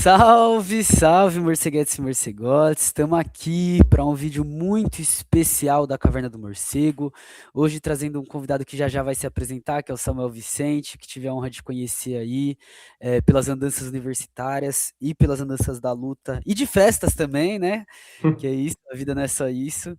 Salve, salve, morceguetes e morcegotes. Estamos aqui para um vídeo muito especial da Caverna do Morcego. Hoje trazendo um convidado que já já vai se apresentar, que é o Samuel Vicente, que tive a honra de conhecer aí pelas andanças universitárias e pelas andanças da luta e de festas também, né? Que é isso, a vida não é só isso.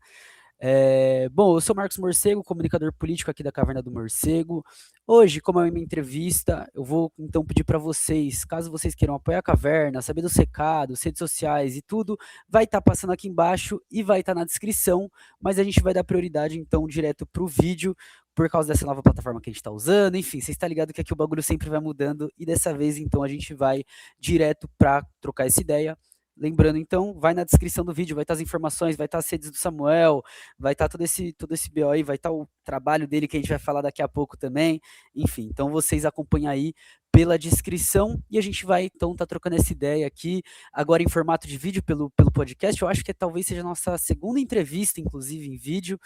Bom, eu sou Marcos Morcego, comunicador político aqui da Caverna do Morcego. Hoje, como é uma entrevista, eu vou então pedir para vocês, caso vocês queiram apoiar a Caverna, saber dos recados, redes sociais e tudo, vai estar passando aqui embaixo e vai estar na descrição, mas a gente vai dar prioridade então direto para o vídeo, por causa dessa nova plataforma que a gente está usando. Enfim, você está ligado que aqui o bagulho sempre vai mudando e dessa vez então a gente vai direto para trocar essa ideia. Lembrando, então, vai na descrição do vídeo, vai estar as informações, vai estar as redes do Samuel, vai estar todo esse BO aí, vai estar o trabalho dele que a gente vai falar daqui a pouco também. Enfim, então vocês acompanham aí pela descrição e a gente vai então tá trocando essa ideia aqui agora em formato de vídeo pelo podcast. Eu acho que talvez seja a nossa segunda entrevista, inclusive em vídeo,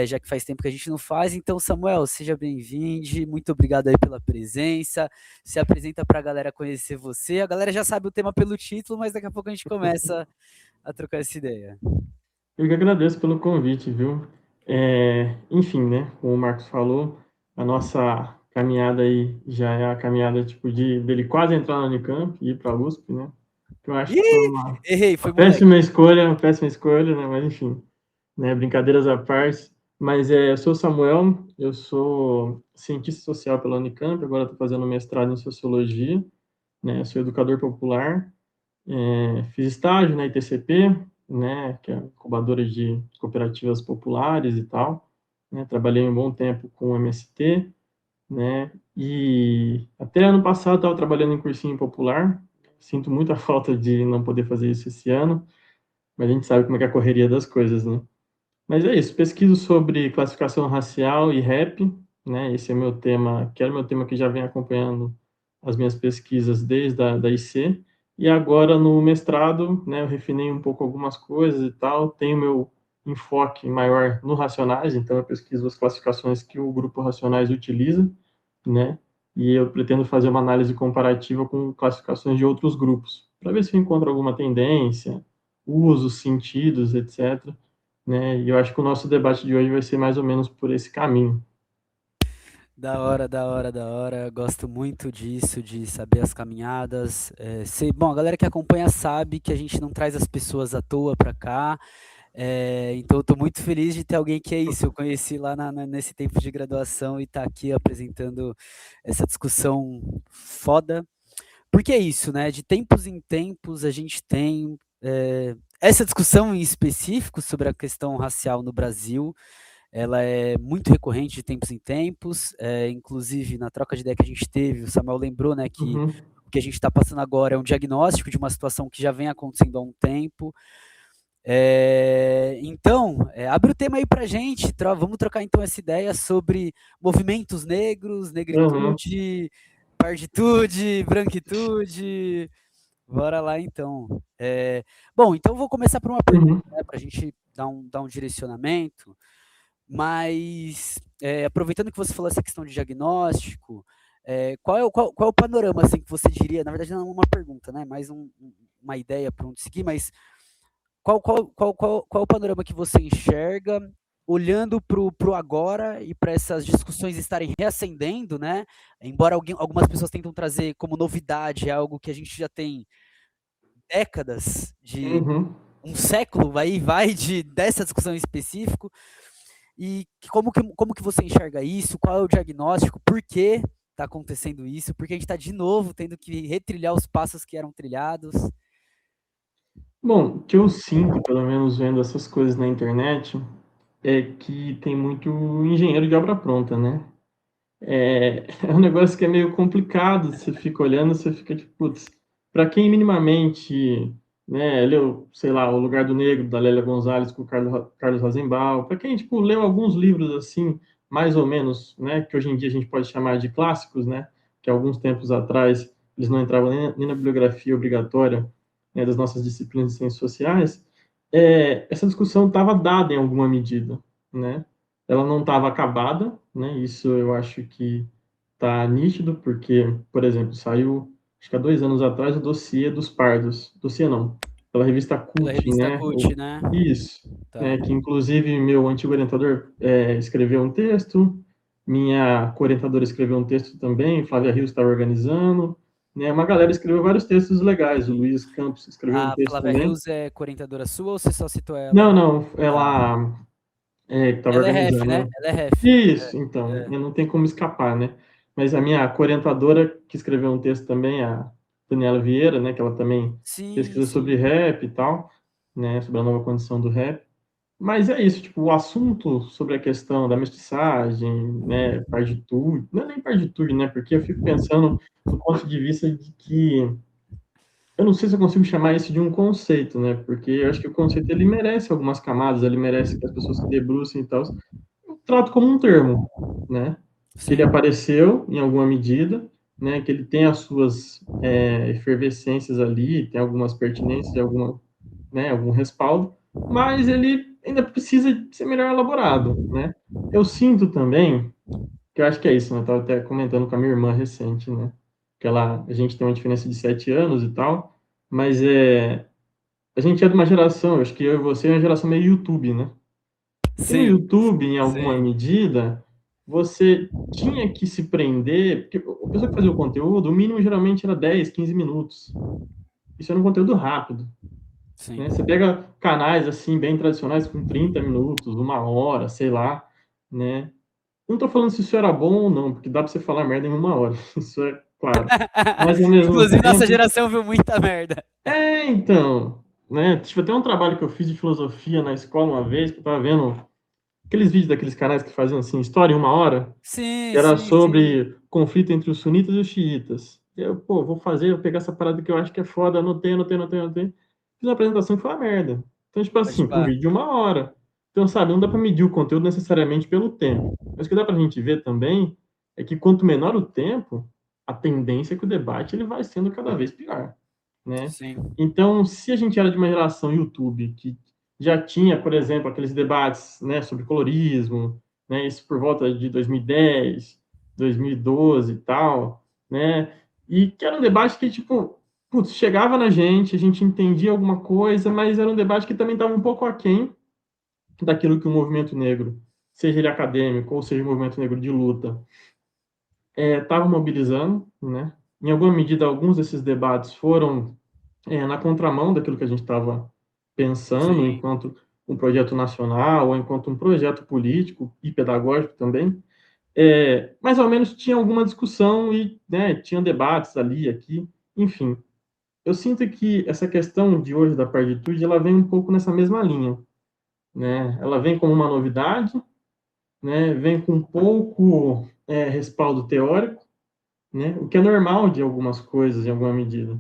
já que faz tempo que a gente não faz. Então, Samuel, seja bem-vindo, muito obrigado aí pela presença. Se apresenta para a galera conhecer você. A galera já sabe o tema pelo título, mas daqui a pouco a gente começa a trocar essa ideia. Eu que agradeço pelo convite, viu? Enfim, né? Como o Marcos falou, a nossa caminhada aí já é a caminhada tipo dele quase entrar na Unicamp e ir para a USP, né? Que eu acho que foi Ih, errei, uma foi moleque. péssima escolha, né? Mas enfim, né? Brincadeiras à parte. Mas eu sou Samuel, eu sou cientista social pela Unicamp, agora estou fazendo mestrado em sociologia, né? Sou educador popular. Fiz estágio na ITCP, né, que é incubadora de cooperativas populares e tal, né, trabalhei um bom tempo com o MST, né, e até ano passado estava trabalhando em cursinho popular, sinto muita falta de não poder fazer isso esse ano, mas a gente sabe como é que é a correria das coisas, né. Mas é isso, pesquiso sobre classificação racial e rap, né, esse é meu tema, que era meu tema que já vem acompanhando as minhas pesquisas desde da IC, e agora no mestrado, né, eu refinei um pouco algumas coisas e tal, tenho meu enfoque maior no Racionais, então eu pesquiso as classificações que o grupo Racionais utiliza, né, e eu pretendo fazer uma análise comparativa com classificações de outros grupos, para ver se eu encontro alguma tendência, usos, sentidos, etc., né, e eu acho que o nosso debate de hoje vai ser mais ou menos por esse caminho. Da hora, da hora, da hora. Gosto muito disso, de saber as caminhadas. Bom, a galera que acompanha sabe que a gente não traz as pessoas à toa para cá. Então, eu estou muito feliz de ter alguém que é isso. Eu conheci lá nesse tempo de graduação e está aqui apresentando essa discussão foda. Porque é isso, né? De tempos em tempos a gente tem essa discussão em específico sobre a questão racial no Brasil. Ela é muito recorrente de tempos em tempos, inclusive na troca de ideia que a gente teve, o Samuel lembrou, né, que Uhum. o que a gente está passando agora é um diagnóstico de uma situação que já vem acontecendo há um tempo. Então, abre o tema aí para gente, vamos trocar então essa ideia sobre movimentos negros, Uhum. negritude, parditude, branquitude. Bora lá então. Bom, então eu vou começar por uma pergunta, Uhum. né, para a gente dar um direcionamento. Mas, aproveitando que você falou essa questão de diagnóstico, qual é o panorama assim, que você diria? Na verdade, não é uma pergunta, né? Mais uma ideia para onde seguir, mas qual é o panorama que você enxerga olhando para o agora e para essas discussões estarem reacendendo, né? Embora algumas pessoas tentam trazer como novidade algo que a gente já tem décadas, de Uhum. um século, vai dessa discussão em específico. E como que você enxerga isso? Qual é o diagnóstico? Por que está acontecendo isso? Porque a gente está de novo tendo que retrilhar os passos que eram trilhados. Bom, o que eu sinto, pelo menos vendo essas coisas na internet, é que tem muito engenheiro de obra pronta, né? É um negócio que é meio complicado, você fica olhando, você fica tipo, putz, para quem minimamente, né, leu, sei lá, O Lugar do Negro, da Lélia Gonzalez com o Carlos Rosenbaum, para quem, tipo, leu alguns livros assim, mais ou menos, né, que hoje em dia a gente pode chamar de clássicos, né, que alguns tempos atrás eles não entravam nem na bibliografia obrigatória, né, das nossas disciplinas de ciências sociais, essa discussão estava dada em alguma medida, né? Ela não estava acabada, né? Isso eu acho que está nítido, porque, por exemplo, saiu acho que há 2 anos atrás, o Dossiê dos Pardos. Dossiê não, pela revista Pela CUT, revista né? CUT, né? Isso, Tá. né? Que inclusive meu antigo orientador escreveu um texto, minha co-orientadora escreveu um texto também, Flávia Rios estava organizando, né? Uma galera escreveu vários textos legais, o Sim. Luiz Campos escreveu um A texto Flávia também. Rios é orientadora sua ou você só citou Não, ela? não, Tá. ela que estava Ela é ref, organizando, né? né? Ela é ref. Isso, então, É. não tem como escapar, né? Mas a minha co-orientadora, que escreveu um texto também, a Daniela Vieira, né? Que ela também Sim, pesquisa sobre sim. rap e tal, né? Sobre a nova condição do rap. Mas é isso, tipo, o assunto sobre a questão da mestiçagem, né? Parditude, não é nem parditude, né? Porque eu fico pensando do ponto de vista de que eu não sei se eu consigo chamar isso de um conceito, né? Porque eu acho que o conceito ele merece algumas camadas, ele merece que as pessoas se debrucem e tal. Eu trato como um termo, né? Que ele Sim. apareceu em alguma medida, né? Que ele tem as suas efervescências ali, tem algumas pertinências, alguma, né? Algum respaldo, mas ele ainda precisa ser melhor elaborado, né? Eu sinto também que eu acho que é isso, né? Eu estava até comentando com a minha irmã recente, né? Que a gente tem uma diferença de 7 anos e tal, mas a gente é de uma geração, acho que eu e você é uma geração meio YouTube, né? E no Sim. YouTube, em alguma Sim. medida, você tinha que se prender, porque a pessoa que fazia o conteúdo, o mínimo geralmente era 10, 15 minutos. Isso era um conteúdo rápido, Sim. né? Você pega canais assim bem tradicionais com 30 minutos, 1 hora, sei lá, né? Não tô falando se isso era bom ou não, porque dá para você falar merda em 1 hora, isso é claro. Mas ao mesmo Inclusive, nossa tempo, geração viu muita merda. então, né? Tive até um trabalho que eu fiz de filosofia na escola uma vez, que eu tava vendo aqueles vídeos daqueles canais que faziam assim, história em 1 hora, que Sim, era sim, sim. sobre conflito entre os sunitas e os xiitas. Eu, pô, vou pegar essa parada que eu acho que é foda, anotei, anotei, anotei, anotei. Fiz uma apresentação que foi uma merda. Então, tipo Pode assim, um pá. vídeo de 1 hora. Então, sabe, não dá para medir o conteúdo necessariamente pelo tempo. Mas o que dá pra gente ver também é que quanto menor o tempo, a tendência é que o debate ele vai sendo cada vez pior, né? Sim. Então, se a gente era de uma geração YouTube que já tinha, por exemplo, aqueles debates, né, sobre colorismo, né, isso por volta de 2010, 2012 e tal, né, e que era um debate que, tipo, putz, chegava na gente, a gente entendia alguma coisa, mas era um debate que também estava um pouco aquém daquilo que o movimento negro, seja ele acadêmico ou seja o movimento negro de luta, estava mobilizando, né? Em alguma medida, alguns desses debates foram na contramão daquilo que a gente estava pensando Sim. enquanto um projeto nacional ou enquanto um projeto político e pedagógico também, mas ao menos tinha alguma discussão e, né, tinha debates ali, aqui, enfim. Eu sinto que essa questão de hoje da partitude, ela vem um pouco nessa mesma linha, né? Ela vem como uma novidade, né? Vem com pouco respaldo teórico, né? O que é normal de algumas coisas, em alguma medida,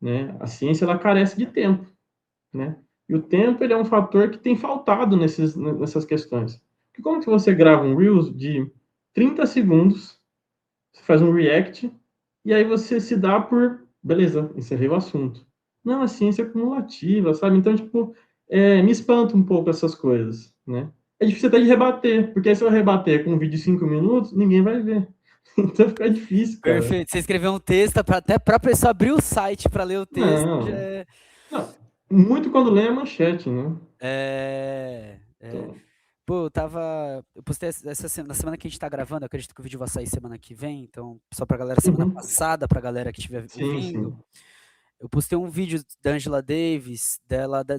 né? A ciência ela carece de tempo, né? E o tempo ele é um fator que tem faltado nessas questões. Porque como que você grava um Reels de 30 segundos, você faz um react, e aí você se dá por, beleza, encerrei o assunto. Não, a ciência é cumulativa, sabe? Então, tipo, me espanta um pouco essas coisas, né? É difícil até de rebater, porque aí se eu rebater com um vídeo de 5 minutos, ninguém vai ver. Então fica difícil, cara. Perfeito. Você escreveu um texto até para a pessoa abrir o site para ler o texto já Não, é. não. Muito quando lê a manchete, né? É. Então, Pô, eu tava. Eu postei na semana que a gente tá gravando, eu acredito que o vídeo vai sair semana que vem, então, só pra galera semana uhum. passada, pra galera que estiver Sim, ouvindo. sim. Eu postei um vídeo da Angela Davis,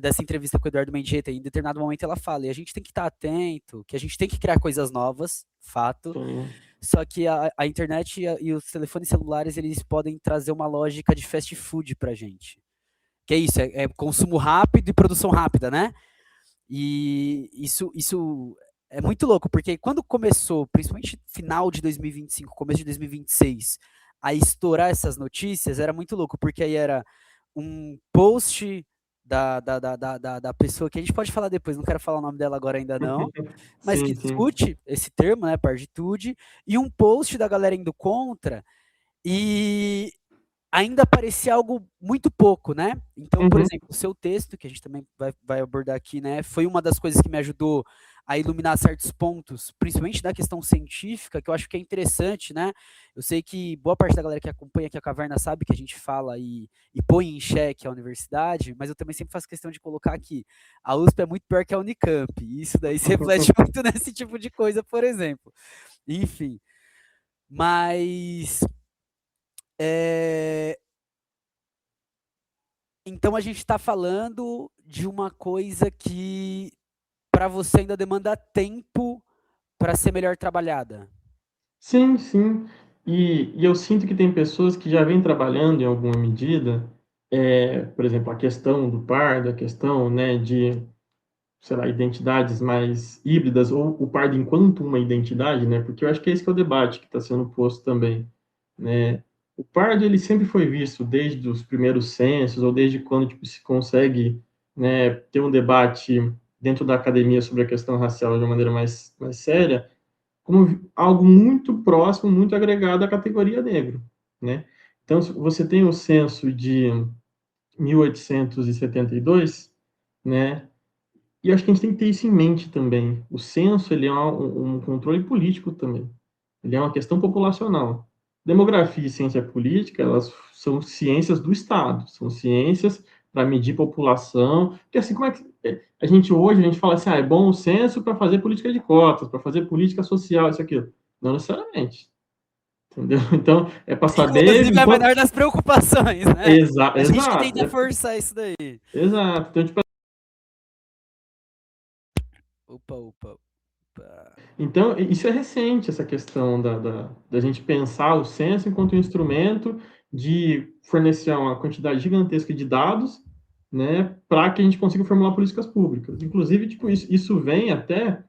dessa entrevista com o Eduardo Mendieta, e em determinado momento ela fala, e a gente tem que estar atento, que a gente tem que criar coisas novas, fato, Sim. só que a internet e os telefones celulares, eles podem trazer uma lógica de fast food pra gente. Que é isso, é consumo rápido e produção rápida, né? E isso é muito louco, porque quando começou, principalmente final de 2025, começo de 2026, a estourar essas notícias, era muito louco, porque aí era um post da pessoa que a gente pode falar depois, não quero falar o nome dela agora ainda não, mas que Sim, sim. discute esse termo, né, partitude, e um post da galera indo contra, e ainda parecia algo muito pouco, né? Então, por Uhum. exemplo, o seu texto, que a gente também vai abordar aqui, né, foi uma das coisas que me ajudou a iluminar certos pontos, principalmente da questão científica, que eu acho que é interessante, né? Eu sei que boa parte da galera que acompanha aqui a Caverna sabe que a gente fala e põe em xeque a universidade, mas eu também sempre faço questão de colocar aqui, a USP é muito pior que a Unicamp, e isso daí se reflete muito nesse tipo de coisa, por exemplo. Enfim, mas é, então a gente está falando de uma coisa que para você ainda demanda tempo para ser melhor trabalhada. Sim, sim. E eu sinto que tem pessoas que já vêm trabalhando em alguma medida, por exemplo, a questão do pardo, a questão, né, de, sei lá, identidades mais híbridas, ou o pardo enquanto uma identidade, né, porque eu acho que esse que é o debate que está sendo posto também, né. O pardo, ele sempre foi visto desde os primeiros censos, ou desde quando, tipo, se consegue, né, ter um debate dentro da academia sobre a questão racial de uma maneira mais séria, como algo muito próximo, muito agregado à categoria negro, né? Então, você tem o censo de 1872, né? E acho que a gente tem que ter isso em mente também. O censo, ele é um controle político também. Ele é uma questão populacional. Demografia e ciência política, elas são ciências do Estado, são ciências para medir população. Porque assim, como é que a gente hoje a gente fala assim, é bom o censo para fazer política de cotas, para fazer política social, isso aquilo. Não necessariamente, entendeu? Então, é para saber Inclusive, é a enquanto menor das preocupações, né? A gente que exato, tenta forçar isso daí. exato. Então, tipo, Opa, opa, opa. então, isso é recente, essa questão da gente pensar o censo enquanto um instrumento de fornecer uma quantidade gigantesca de dados, né, para que a gente consiga formular políticas públicas. Inclusive, tipo, isso vem até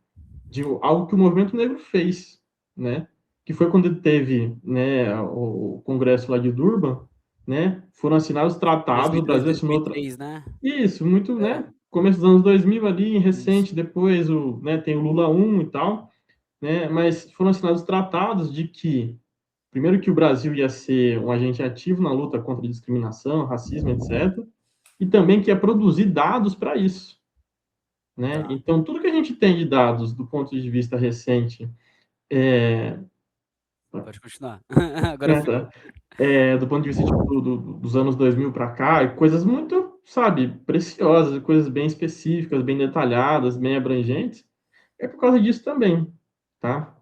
de algo que o movimento negro fez, né, que foi quando teve, né, o Congresso lá de Durban, né, foram assinados tratados, o 2002, Brasil assinou 2003, né? isso, muito, É, né, começo dos anos 2000 ali, isso. recente, depois né, tem o Lula 1 e tal, né, mas foram assinados tratados de que, primeiro, que o Brasil ia ser um agente ativo na luta contra a discriminação, racismo, etc., e também que ia produzir dados para isso, né? Tá. Então, tudo que a gente tem de dados do ponto de vista recente, é, Pode continuar. Agora né, fui eu. tá, do ponto de vista tipo, dos anos 2000 para cá, e coisas muito, sabe, preciosas, coisas bem específicas, bem detalhadas, bem abrangentes, é por causa disso também, tá?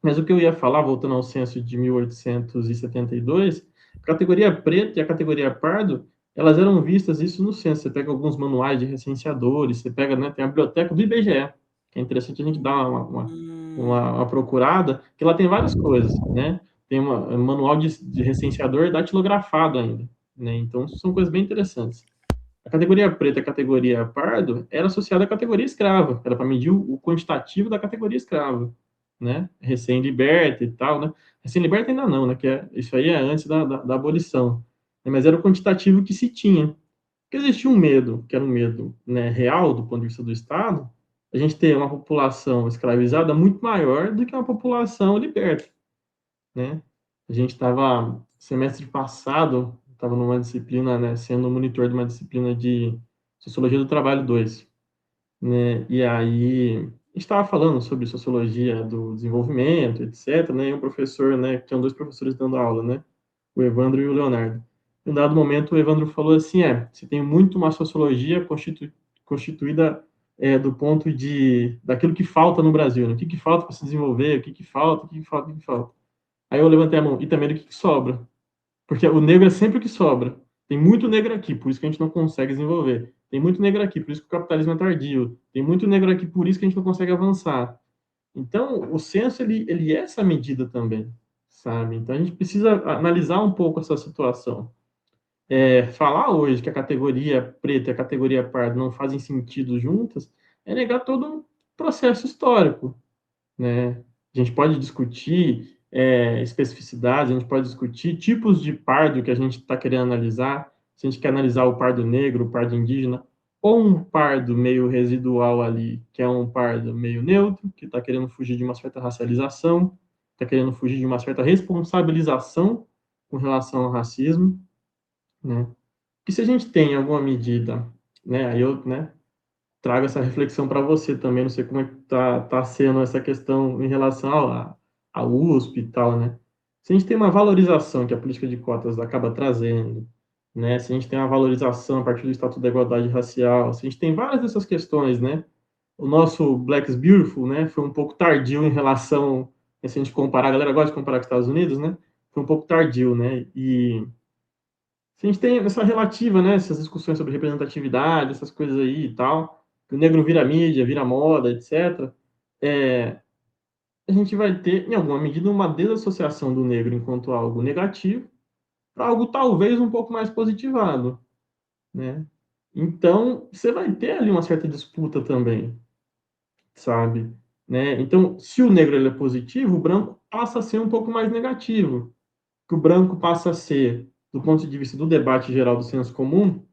Mas o que eu ia falar, voltando ao censo de 1872, a categoria preta e a categoria pardo, elas eram vistas isso no censo. Você pega alguns manuais de recenseadores, você pega, né, tem a biblioteca do IBGE, que é interessante a gente dar Hum, uma procurada, que lá tem várias coisas, né? Tem um manual de recenseador datilografado ainda, né? Então, são coisas bem interessantes. A categoria preta e a categoria pardo era associada à categoria escrava, era para medir o quantitativo da categoria escrava, né? Recém-liberta e tal, né? Recém-liberta ainda não, né? Isso aí é antes da abolição. Mas era o quantitativo que se tinha. Porque existia um medo, que era um medo, né, real do ponto de vista do Estado, a gente ter uma população escravizada muito maior do que uma população liberta, né? A gente estava, semestre passado, estava numa disciplina, né, sendo monitor de uma disciplina de Sociologia do Trabalho 2, né? E aí a gente estava falando sobre sociologia do desenvolvimento, etc, né? E um professor, né, tinham dois professores dando aula, né? O Evandro e o Leonardo. Em um dado momento, o Evandro falou assim, você tem muito uma sociologia constituída do ponto daquilo que falta no Brasil, né? O que que falta para se desenvolver, o que que falta, o que que falta, o que que falta. Aí eu levantei a mão, e também do que sobra. Porque o negro é sempre o que sobra. Tem muito negro aqui, por isso que a gente não consegue desenvolver. Tem muito negro aqui, por isso que o capitalismo é tardio. Tem muito negro aqui, por isso que a gente não consegue avançar. Então, o censo, ele é essa medida também, sabe? Então, a gente precisa analisar um pouco essa situação. Falar hoje que a categoria preta e a categoria parda não fazem sentido juntas é negar todo um processo histórico, né? A gente pode discutir especificidades, a gente pode discutir tipos de pardo que a gente está querendo analisar, se a gente quer analisar o pardo negro, o pardo indígena, ou um pardo meio residual ali, que é um pardo meio neutro, que está querendo fugir de uma certa racialização, está querendo fugir de uma certa responsabilização com relação ao racismo, né? Que se a gente tem alguma medida, né, aí eu, né, trago essa reflexão para você também, não sei como é que tá sendo essa questão em relação à USP e tal, né? Se a gente tem uma valorização que a política de cotas acaba trazendo, né? Se a gente tem uma valorização a partir do Estatuto da Igualdade Racial, se a gente tem várias dessas questões, né? O nosso Black is Beautiful, né, foi um pouco tardio em relação, se a gente comparar, a galera gosta de comparar com os Estados Unidos, né? Foi um pouco tardio, né? E se a gente tem essa relativa, né, essas discussões sobre representatividade, essas coisas aí e tal, que o negro vira mídia, vira moda, etc., a gente vai ter, em alguma medida, uma desassociação do negro enquanto algo negativo para algo talvez um pouco mais positivado, né? Então, você vai ter ali uma certa disputa também, sabe? Né? Então, se o negro ele é positivo, o branco passa a ser um pouco mais negativo, que o branco passa a ser, do ponto de vista do debate geral do senso comum,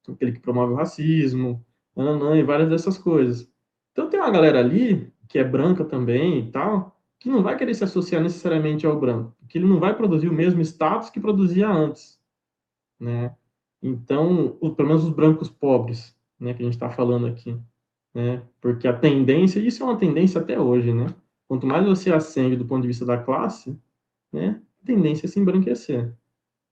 aquele que promove o racismo, nananã, e várias dessas coisas. Então tem uma galera ali, que é branca também e tal, que não vai querer se associar necessariamente ao branco, porque ele não vai produzir o mesmo status que produzia antes, né? Então, pelo menos os brancos pobres, né, que a gente está falando aqui, né? Porque a tendência, isso é uma tendência até hoje, né? Quanto mais você ascende do ponto de vista da classe, né, a tendência é se embranquecer,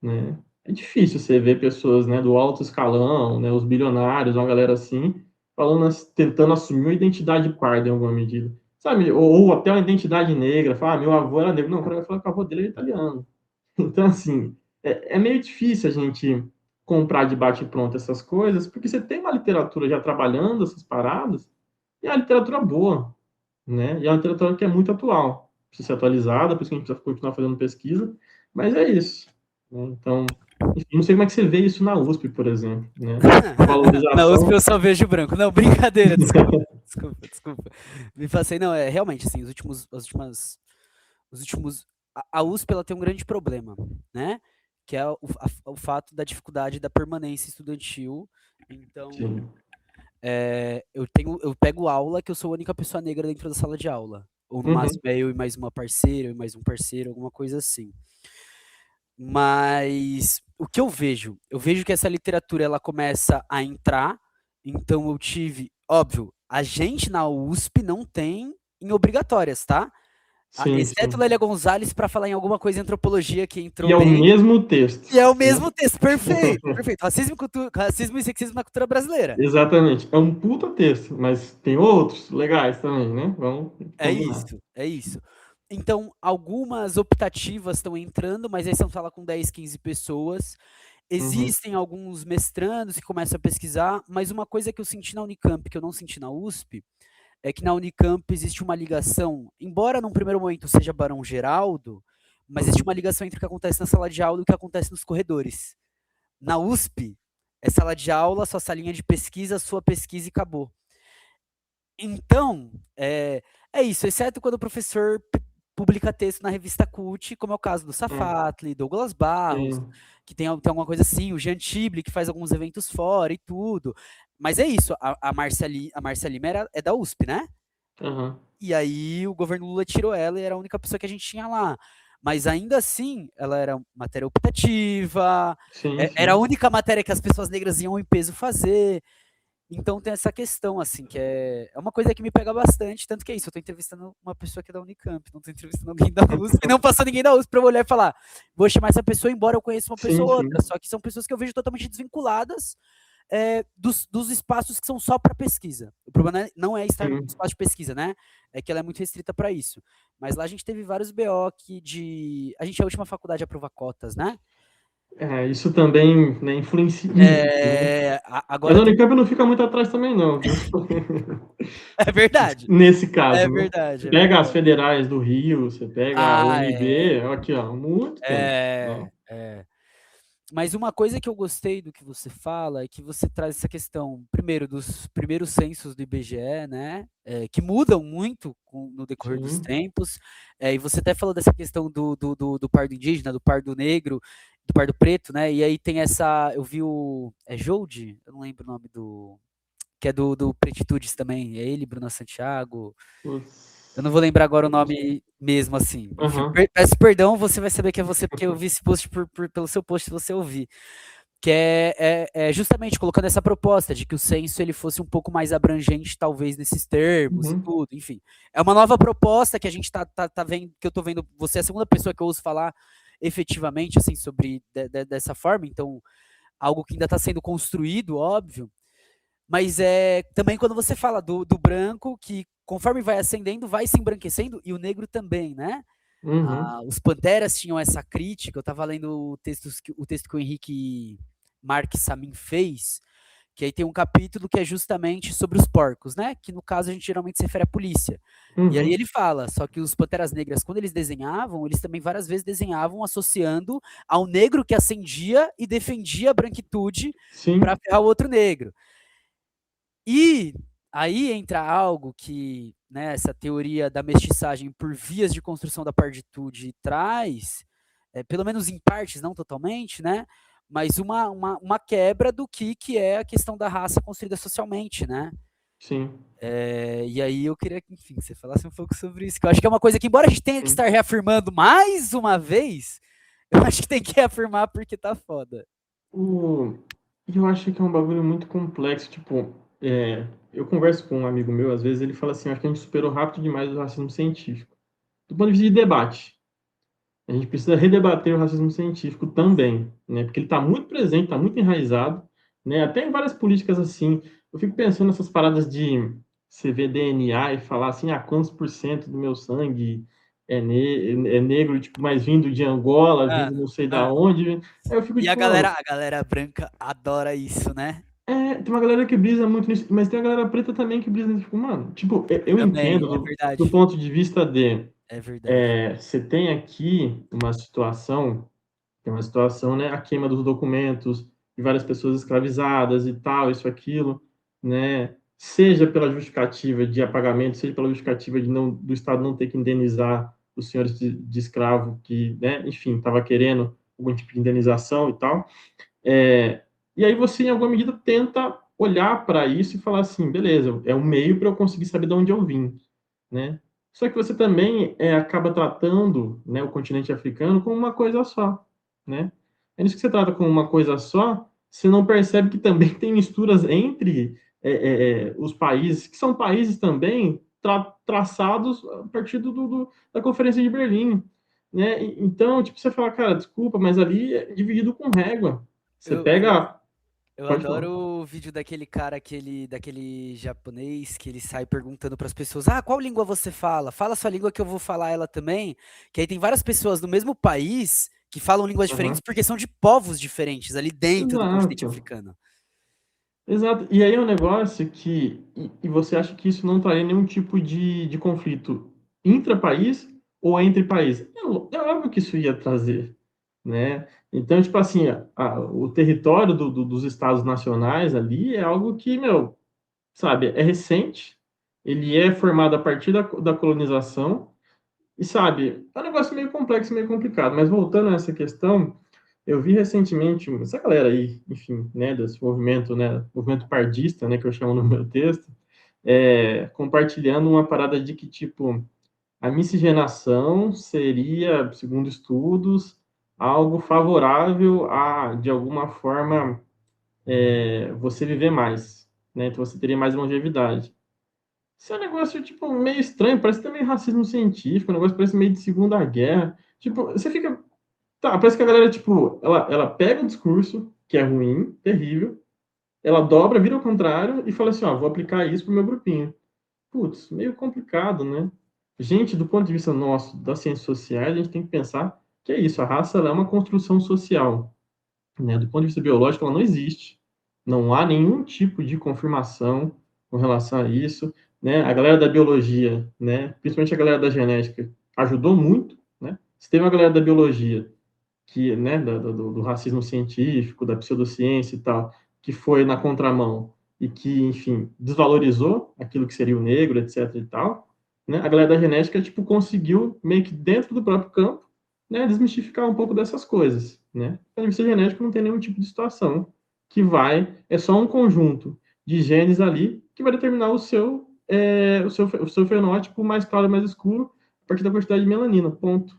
né? É difícil você ver pessoas, né, do alto escalão, né, os bilionários, uma galera assim, falando, tentando assumir uma identidade parda em alguma medida, sabe? Ou até uma identidade negra, falar, meu avô era negro, não, o cara vai falar que o avô dele é italiano. Então, assim, é meio difícil a gente comprar de bate-pronto essas coisas, porque você tem uma literatura já trabalhando essas paradas, e é uma literatura boa, né? E é uma literatura que é muito atual, precisa ser atualizada, por isso que a gente precisa continuar fazendo pesquisa, mas é isso, né? Então, enfim, não sei como é que você vê isso na USP, por exemplo, né? A Na USP valorização. eu só vejo branco. Não, brincadeira, desculpa. Desculpa, desculpa. Me passei, não, é realmente assim, os últimos. A USP ela tem um grande problema, né? Que é o fato da dificuldade da permanência estudantil. Então, Sim. eu pego aula que eu sou a única pessoa negra dentro da sala de aula. Ou no Uhum, máximo é eu e mais uma parceira, eu e mais um parceiro, alguma coisa assim. Mas o que eu vejo que essa literatura ela começa a entrar, então eu tive, óbvio, a gente na USP não tem em obrigatórias, tá? sim, Exceto sim. Lélia Gonzalez para falar em alguma coisa em antropologia que entrou E é o bem, mesmo texto, e é o né? mesmo texto, perfeito, perfeito. Racismo e sexismo na cultura brasileira. Exatamente. É um puta texto, mas tem outros legais também, né? Vamos É combinar. isso, é isso. Então, algumas optativas estão entrando, mas aí são sala com 10, 15 pessoas. Uhum, Existem alguns mestrandos que começam a pesquisar, mas uma coisa que eu senti na Unicamp, que eu não senti na USP, é que na Unicamp existe uma ligação, embora num primeiro momento seja Barão Geraldo, mas existe uhum. uma ligação entre o que acontece na sala de aula e o que acontece nos corredores. Na USP, é sala de aula, sua salinha de pesquisa, sua pesquisa e acabou. Então, é isso, exceto quando o professor publica texto na revista Cult, como é o caso do É, Safatli, Douglas Barros, sim. que tem alguma coisa assim, o Jean Tible, que faz alguns eventos fora e tudo. Mas é isso, a Marcia Lima é da USP, né? Aham. E aí o governo Lula tirou ela e era a única pessoa que a gente tinha lá. Mas ainda assim, ela era matéria optativa, Sim, era a sim. única matéria que as pessoas negras iam em peso fazer. Então tem essa questão, assim, que é uma coisa que me pega bastante, tanto que é isso, eu tô entrevistando uma pessoa que é da Unicamp, não tô entrevistando alguém da USP, não passou ninguém da USP pra eu olhar e falar, vou chamar essa pessoa, embora eu conheça uma Sim, pessoa ou outra, sim. só que são pessoas que eu vejo totalmente desvinculadas dos espaços que são só para pesquisa. O problema não é estar no Sim. espaço de pesquisa, né? É que ela é muito restrita para isso. Mas lá a gente teve vários BO que de. A gente é a última faculdade a aprovar cotas, né? É, isso também, né, influencia, né? Mas Agora a tem. Unicamp não fica muito atrás também, não, viu? É verdade. Nesse É caso, né? verdade, Você é pega as verdade. federais do Rio, você pega a Ah, UNB, aqui, ó, muito tempo, né? é. Mas uma coisa que eu gostei do que você fala é que você traz essa questão, primeiro, dos primeiros censos do IBGE, né? Que mudam muito no decorrer dos Sim. tempos. E você até falou dessa questão do pardo indígena, do pardo negro, do pardo preto, né? E aí tem essa. Eu vi o. É Joldi? Eu não lembro o nome do. Que é do Pretitudes também. É ele, Bruna Santiago. Eu não vou Putz. lembrar agora o nome mesmo, assim. Enfim, Aham. peço perdão, você vai saber que é você, porque eu vi esse post pelo seu post, se você ouvir. que é justamente colocando essa proposta de que o censo ele fosse um pouco mais abrangente, talvez, nesses termos e Uhum, tudo, enfim. É uma nova proposta que a gente tá vendo, que eu tô vendo, você é a segunda pessoa que eu ouço falar efetivamente, assim, sobre dessa forma, então, algo que ainda está sendo construído, óbvio, mas é também quando você fala do branco, que conforme vai ascendendo, vai se embranquecendo, e o negro também, né? uhum, Os Panteras tinham essa crítica, eu estava lendo o texto que o Henrique Marques Samin fez, que aí tem um capítulo que é justamente sobre os porcos, né? Que no caso a gente geralmente se refere à polícia. E aí uhum. ele fala, só que os Panteras Negras, quando eles desenhavam, eles também várias vezes desenhavam associando ao negro que ascendia e defendia a branquitude para Sim, ferrar o outro negro. E aí entra algo que, né, essa teoria da mestiçagem por vias de construção da partitude traz, pelo menos em partes, não totalmente, né? Mas uma quebra do que é a questão da raça construída socialmente, né? sim, E aí eu queria que, enfim, você falasse um pouco sobre isso, que eu acho que é uma coisa que, embora a gente tenha que sim. estar reafirmando mais uma vez, eu acho que tem que reafirmar porque tá foda. O... Eu acho que é um bagulho muito complexo, tipo, eu converso com um amigo meu, às vezes ele fala assim, acho que a gente superou rápido demais o racismo científico. Do ponto de vista de debate, a gente precisa redebater o racismo científico também, né? Porque ele está muito presente, está muito enraizado, né? Até em várias políticas assim. Eu fico pensando nessas paradas de você ver DNA e falar assim, quantos por cento do meu sangue é negro, tipo, mas vindo de Angola, vindo Mano, não sei da mano. onde. Aí eu fico E tipo, mano, a galera branca adora isso, né? tem uma galera que brisa muito nisso, mas tem a galera preta também que brisa nisso. Tipo, mano, tipo, eu Também, entendo é do verdade. ponto de vista de É verdade. você tem aqui uma situação. Tem uma situação, né, a queima dos documentos de várias pessoas escravizadas e tal, isso, aquilo, né? Seja pela justificativa de apagamento, seja pela justificativa de não, do Estado não ter que indenizar os senhores de escravo que, né, enfim, estava querendo algum tipo de indenização e tal. E aí você, em alguma medida, tenta olhar para isso e falar assim, beleza, é um meio para eu conseguir saber de onde eu vim, né? Só que você também acaba tratando, né, o continente africano como uma coisa só, né? É nisso que você trata como uma coisa só, você não percebe que também tem misturas entre os países, que são países também traçados a partir da Conferência de Berlim, né? Então, tipo, você fala, cara, desculpa, mas ali é dividido com régua. Você Eu, eu, pega... eu Pode falar. adoro o vídeo daquele cara, daquele japonês, que ele sai perguntando para as pessoas: Ah, qual língua você fala? Fala a sua língua que eu vou falar ela também. Que aí tem várias pessoas no mesmo país que falam línguas diferentes Uhum. porque são de povos diferentes ali dentro do continente Exato. africano. Exato. E aí é um negócio que. E você acha que isso não traria nenhum tipo de conflito intra-país ou entre países? É óbvio que isso ia trazer, né? Então, tipo assim, o território dos estados nacionais ali é algo que, meu, sabe, é recente, ele é formado a partir da colonização, e sabe, é um negócio meio complexo, meio complicado. Mas voltando a essa questão. Eu vi recentemente essa galera aí, enfim, né, desse movimento, né, movimento pardista, né, que eu chamo no meu texto, compartilhando uma parada de que, tipo, a miscigenação seria, segundo estudos, algo favorável a, de alguma forma, você viver mais, né, então você teria mais longevidade. Isso é um negócio, tipo, meio estranho, parece também racismo científico, um negócio parece meio de Segunda Guerra. Tipo, você fica. Tá, parece que a galera, tipo, ela pega o discurso, que é ruim, terrível, ela dobra, vira ao contrário e fala assim, ó, vou aplicar isso pro meu grupinho. Putz, meio complicado, né? Gente, do ponto de vista nosso, das ciências sociais, a gente tem que pensar que é isso, a raça ela é uma construção social, né? Do ponto de vista biológico, ela não existe. Não há nenhum tipo de confirmação com relação a isso, né? A galera da biologia, né? Principalmente a galera da genética, ajudou muito, né? Se teve uma galera da biologia que, né, do racismo científico, da pseudociência e tal, que foi na contramão e que, enfim, desvalorizou aquilo que seria o negro, etc e tal, né, a galera da genética, tipo, conseguiu, meio que dentro do próprio campo, né, desmistificar um pouco dessas coisas, né. A ciência genética não tem nenhum tipo de situação que é só um conjunto de genes ali que vai determinar o seu fenótipo mais claro e mais escuro a partir da quantidade de melanina, ponto,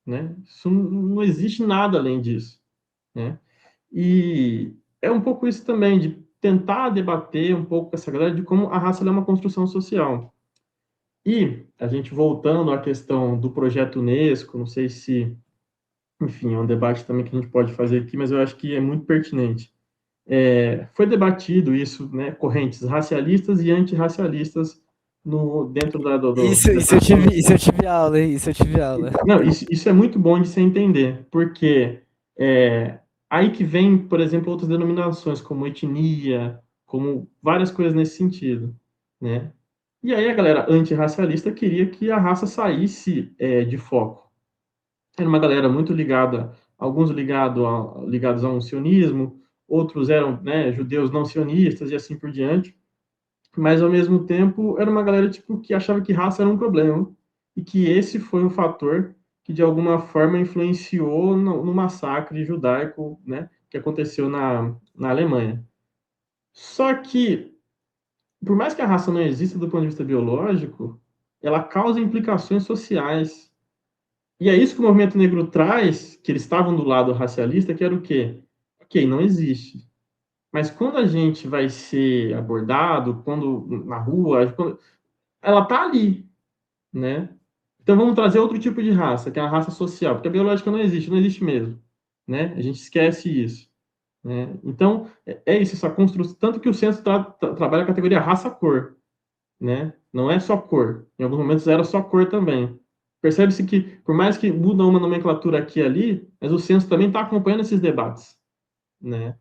né? Isso não existe nada além disso, né? E é um pouco isso também, de tentar debater um pouco com essa galera de como a raça é uma construção social. E a gente voltando à questão do projeto Unesco, não sei se, enfim, é um debate também que a gente pode fazer aqui, mas eu acho que é muito pertinente. Foi debatido isso, né, correntes racialistas e antirracialistas dentro Isso dessa eu tive, relação. isso eu tive aula, hein? Isso eu tive aula. Não, isso é muito bom de se entender, porque aí que vem, por exemplo, outras denominações, como etnia, como várias coisas nesse sentido, né? E aí a galera antirracialista queria que a raça saísse de foco. Era uma galera muito ligada, alguns ligados a um sionismo, outros eram, né, judeus não sionistas e assim por diante, mas ao mesmo tempo era uma galera tipo que achava que raça era um problema e que esse foi um fator que de alguma forma influenciou no massacre judaico, né, que aconteceu na Alemanha. Só que por mais que a raça não exista do ponto de vista biológico, ela causa implicações sociais. E é isso que o movimento negro traz, que eles estavam do lado racialista, que era o quê? Ok, não existe. Mas quando a gente vai ser abordado, quando na rua, ela está ali, né? Então vamos trazer outro tipo de raça, que é a raça social, porque a biológica não existe, não existe mesmo, né? A gente esquece isso, né? Então é isso, essa construção, tanto que o censo trabalha a categoria raça-cor, né? Não é só cor. Em alguns momentos era só cor também. Percebe-se que, por mais que muda uma nomenclatura aqui e ali, mas o censo também está acompanhando esses debates, né?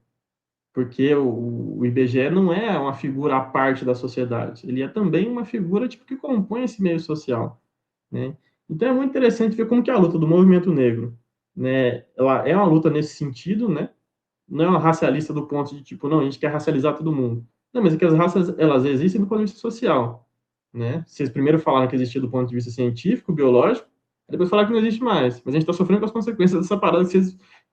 Porque o IBGE não é uma figura à parte da sociedade, ele é também uma figura tipo, que compõe esse meio social, né? Então é muito interessante ver como que a luta do movimento negro, né, ela é uma luta nesse sentido, né? Não é uma racialista do ponto de tipo, não, a gente quer racializar todo mundo. Não, mas é que as raças, elas existem do ponto de vista social, né? Vocês primeiro falaram que existia do ponto de vista científico, biológico, depois falaram que não existe mais. Mas a gente está sofrendo com as consequências dessa parada que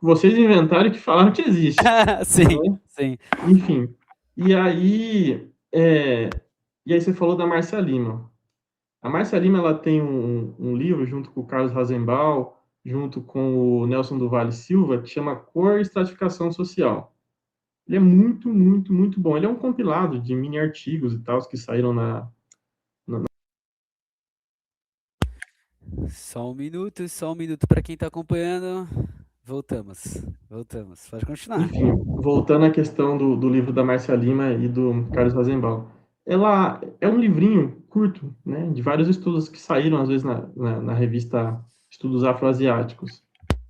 vocês inventaram e que falaram que existe, Sim, né? sim. Enfim. E aí, você falou da Márcia Lima. A Márcia Lima, ela tem um livro junto com o Carlos Razenbaum, junto com o Nelson do Vale Silva, que chama Cor e Estratificação Social. Ele é muito, muito, muito bom. Ele é um compilado de mini artigos e tal que saíram na... Só um minuto para quem está acompanhando. Voltamos, voltamos. Pode continuar. Enfim, voltando à questão do livro da Márcia Lima e do Carlos Razenbaum. Ela é um livrinho curto, né, de vários estudos que saíram, às vezes, na revista Estudos Afroasiáticos,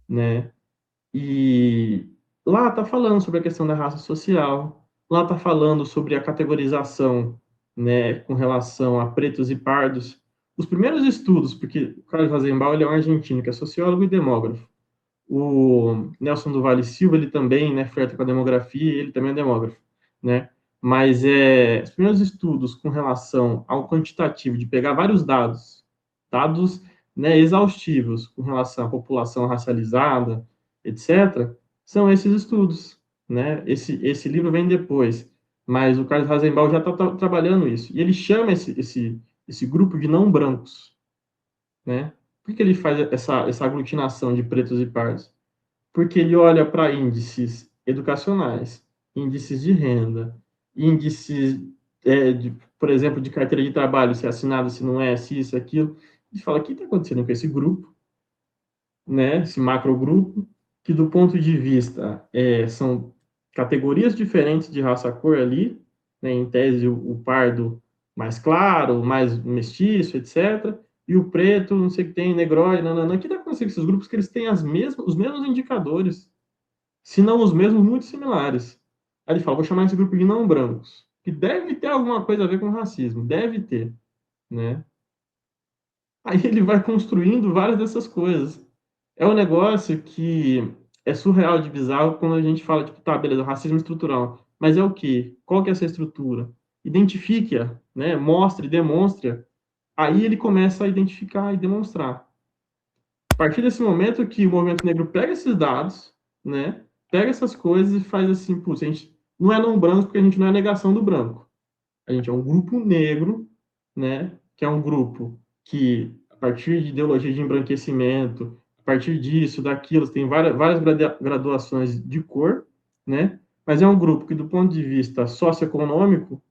né? E lá está falando sobre a questão da raça social, lá está falando sobre a categorização, né, com relação a pretos e pardos. Os primeiros estudos, porque o Carlos Razenbaum ele é um argentino, que é sociólogo e demógrafo. O Nelson do Vale Silva, ele também, né, flerta com a demografia, ele também é demógrafo, né? Mas os primeiros estudos com relação ao quantitativo, de pegar vários dados, né, exaustivos com relação à população racializada, etc., são esses estudos, né? Esse livro vem depois, mas o Carlos Razenbaum já está trabalhando isso. E ele chama esse grupo de não brancos, né? Por que ele faz essa aglutinação de pretos e pardos? Porque ele olha para índices educacionais, índices de renda, índices, por exemplo, de carteira de trabalho, se é assinado, se não é, se isso, aquilo, e fala, o que está acontecendo com esse grupo, né, esse macrogrupo, que do ponto de vista são categorias diferentes de raça-cor ali, né, em tese o pardo mais claro, mais mestiço, etc., e o preto, não sei o que tem, negroide, nananã. O que está acontecendo com esses grupos que eles têm os mesmos indicadores, se não os mesmos, muito similares. Aí ele fala, vou chamar esse grupo de não brancos, que deve ter alguma coisa a ver com racismo, deve ter, né? Aí ele vai construindo várias dessas coisas. É um negócio que é surreal de bizarro quando a gente fala, tipo, tá, beleza, racismo estrutural. Mas é o quê? Qual que é essa estrutura? Identifique-a, né? Mostre, demonstre. Aí ele começa a identificar e demonstrar. A partir desse momento que o movimento negro pega esses dados, né? Pega essas coisas e faz assim, putz, a gente não é não branco porque a gente não é negação do branco. A gente é um grupo negro, né? Que é um grupo que, a partir de ideologia de embranquecimento, a partir disso, daquilo, tem várias graduações de cor, né? Mas é um grupo que, do ponto de vista socioeconômico,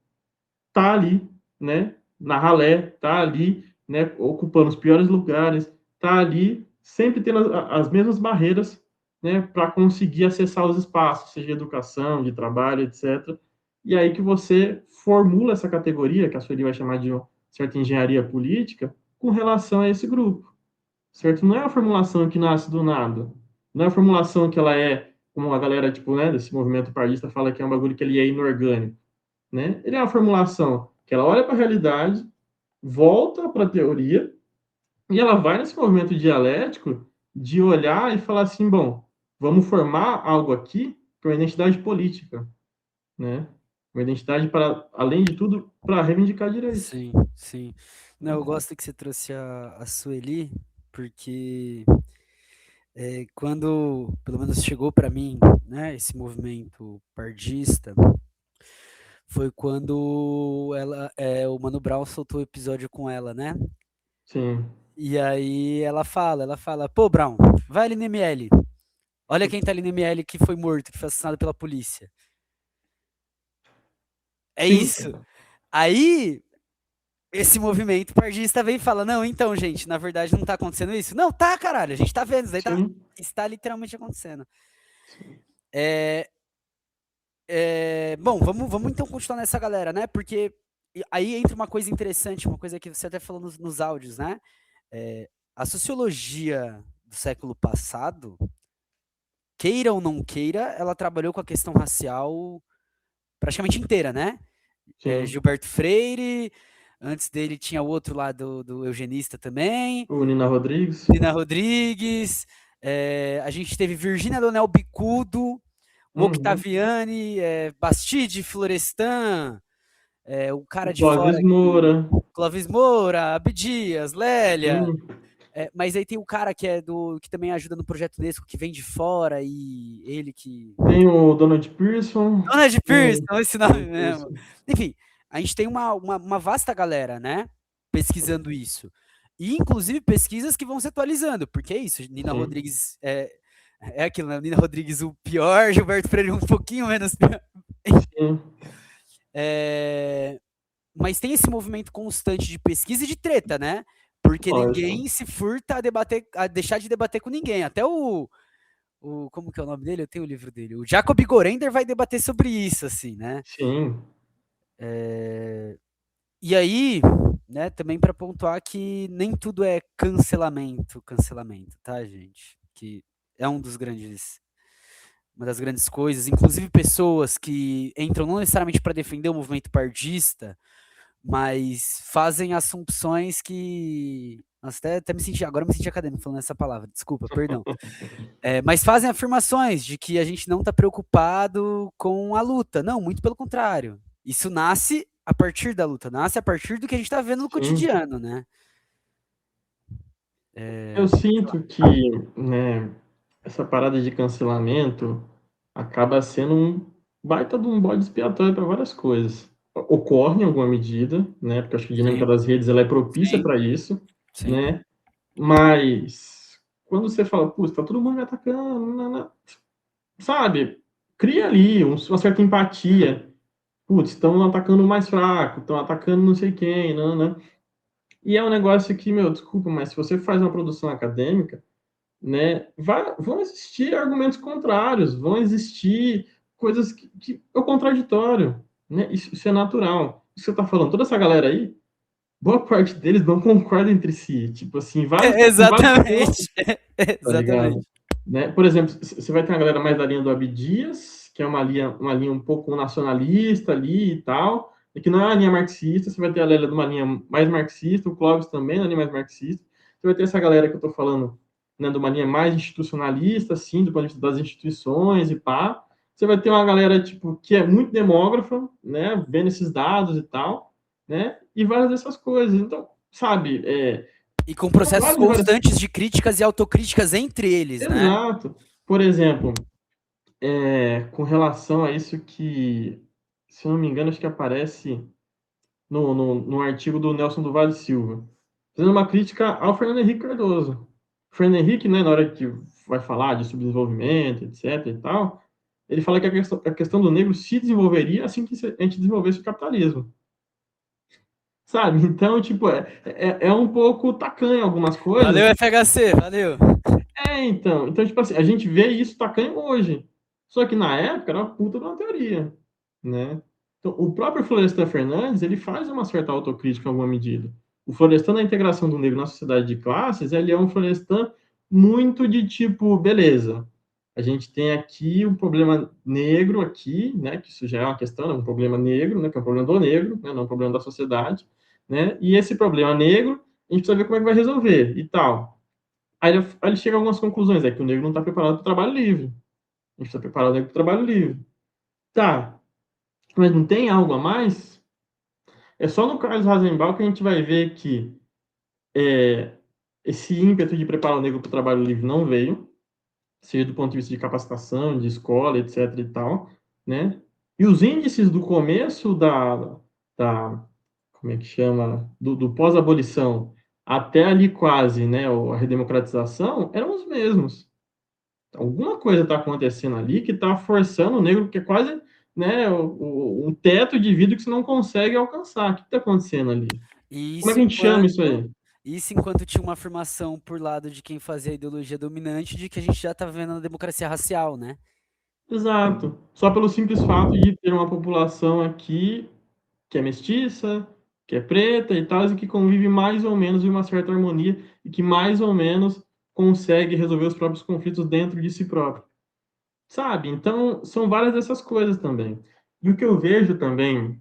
está ali, né? Na ralé, está ali, né? Ocupando os piores lugares, está ali, sempre tendo as mesmas barreiras, né? Para conseguir acessar os espaços, seja de educação, de trabalho, etc. E aí que você formula essa categoria, que a Sueli vai chamar de certa engenharia política, com relação a esse grupo, certo? Não é uma formulação que nasce do nada, não é uma formulação que ela é, como a galera, tipo, né, desse movimento partista fala que é um bagulho que ele é inorgânico, né? Ele é uma formulação que ela olha para a realidade, volta para a teoria, e ela vai nesse movimento dialético de olhar e falar assim, bom, vamos formar algo aqui para uma identidade política, né? Uma identidade para, além de tudo, para reivindicar direitos. Sim, sim. Não, eu gosto que você trouxe a Sueli, porque quando, pelo menos chegou para mim, né, esse movimento pardista, foi quando o Mano Brown soltou o episódio com ela, né? Sim, E aí ela fala, pô, Brown, vai ali no ML. Olha quem tá ali no ML que foi morto, que foi assassinado pela polícia. É sim, isso. Aí, esse movimento pardista vem e fala, não, então, gente, na verdade não tá acontecendo isso. Não, tá, caralho, a gente tá vendo, isso daí sim, está literalmente acontecendo. sim. É, bom, vamos então continuar nessa galera, né? Porque aí entra uma coisa interessante, uma coisa que você até falou nos áudios, né? A sociologia do século passado, queira ou não queira, ela trabalhou com a questão racial praticamente inteira, né? Sim. Gilberto Freire, antes dele tinha o outro lá do eugenista também, O Nina Rodrigues. Nina Rodrigues, a gente teve Virgínia Leonel Bicudo, o Uhum. Octaviani, Bastide, Florestan, o O cara de fora Clóvis aqui, Moura. Clóvis Moura, Abdias, Lélia. Sim. Mas aí tem o cara que também ajuda no projeto Unesco, que vem de fora, e ele que. Tem o Donald Pearson. Donald Tem Pearson, esse nome Donald mesmo. Pearson. Enfim, a gente tem uma vasta galera, né? Pesquisando isso. E, inclusive, pesquisas que vão se atualizando, porque é isso, Nina Sim. Rodrigues é aquilo, né? Nina Rodrigues o pior, Gilberto Freire um pouquinho menos pior. Sim. Mas tem esse movimento constante de pesquisa e de treta, né? Porque Lógico. ninguém se furta a debater, a deixar de debater com ninguém. Até como que é o nome dele? Eu tenho o livro dele. O Jacob Gorender vai debater sobre isso, assim, né? Sim. E aí, né, também para pontuar que nem tudo é cancelamento, tá, gente? Que é uma das grandes coisas, inclusive pessoas que entram não necessariamente para defender o movimento pardista, mas fazem assumpções que. Nossa, até agora me senti acadêmico falando essa palavra, desculpa, perdão. Mas fazem afirmações de que a gente não está preocupado com a luta. Não, muito pelo contrário. Isso nasce a partir da luta, nasce a partir do que a gente está vendo no Sim. cotidiano, né? Eu sinto que, né, essa parada de cancelamento acaba sendo um baita de um bode expiatório para várias coisas. Ocorre em alguma medida, né? Porque acho que a dinâmica Sim, das redes ela é propícia sim, para isso, sim. né? Mas quando você fala, putz, tá todo mundo me atacando, sabe? Cria ali uma certa empatia. Putz, estão atacando o mais fraco, estão atacando não sei quem, né? E é um negócio que, meu, desculpa, mas se você faz uma produção acadêmica, né, vão existir argumentos contrários, vão existir coisas que é o contraditório, né? Isso é natural. Isso que você está falando, toda essa galera aí, boa parte deles não concorda entre si. Tipo assim, em vários pontos, Exatamente. tá ligado? Exatamente. Né? Por exemplo, você vai ter uma galera mais da linha do Abdias, que é uma linha um pouco nacionalista ali e tal, e que não é uma linha marxista. Você vai ter a Lélia de uma linha mais marxista, o Clóvis também na linha mais marxista. Você vai ter essa galera que eu tô falando, né, de uma linha mais institucionalista, assim, do ponto de vista das instituições e pá. Você vai ter uma galera, tipo, que é muito demógrafa, né, vendo esses dados e tal, né, e várias dessas coisas. Então, sabe, E com processos várias, várias. constantes de críticas e autocríticas entre eles, né? Exato. Por exemplo, com relação a isso que, se eu não me engano, acho que aparece no artigo do Nelson do Vale Silva, fazendo uma crítica ao Fernando Henrique Cardoso. O Fernando Henrique, né, na hora que vai falar de subdesenvolvimento, etc. e tal, Ele fala que a questão do negro se desenvolveria assim que a gente desenvolvesse o capitalismo. Sabe? Então, tipo, é um pouco tacanho algumas Valeu, coisas. FHC, valeu. Então, tipo assim, a gente vê isso tacanho hoje. Só que na época era uma puta de uma teoria, né? Então, o próprio Florestan Fernandes, ele faz uma certa autocrítica em alguma medida. O Florestan na integração do negro na sociedade de classes, ele é um Florestan muito de tipo, beleza, a gente tem aqui o problema negro aqui, né, que isso já é uma questão, é um problema negro, né, que é um problema do negro, né, não é um problema da sociedade, né? E esse problema negro, a gente precisa ver como é que vai resolver e tal. Aí ele chega a algumas conclusões, é que o negro não está preparado para o trabalho livre. A gente está preparado para o trabalho livre. Tá, mas não tem algo a mais? É só no Carlos Rasenbach que a gente vai ver que esse ímpeto de preparar o negro para o trabalho livre não veio, seja do ponto de vista de capacitação, de escola, etc e tal, né? E os índices do começo da como é que chama, do pós-abolição até ali quase, né, a redemocratização, eram os mesmos. Alguma coisa está acontecendo ali que está forçando o negro, que é quase, né, um teto de vidro que você não consegue alcançar. O que está acontecendo ali? Como é Isso que a gente chama isso enquanto, aí? isso enquanto tinha uma afirmação por lado de quem fazia a ideologia dominante de que a gente já tá vivendo na democracia racial, né? Exato. Só pelo simples fato de ter uma população aqui que é mestiça, que é preta e tal, e que convive mais ou menos em uma certa harmonia e que mais ou menos consegue resolver os próprios conflitos dentro de si próprio. Sabe? Então, são várias dessas coisas também. E o que eu vejo também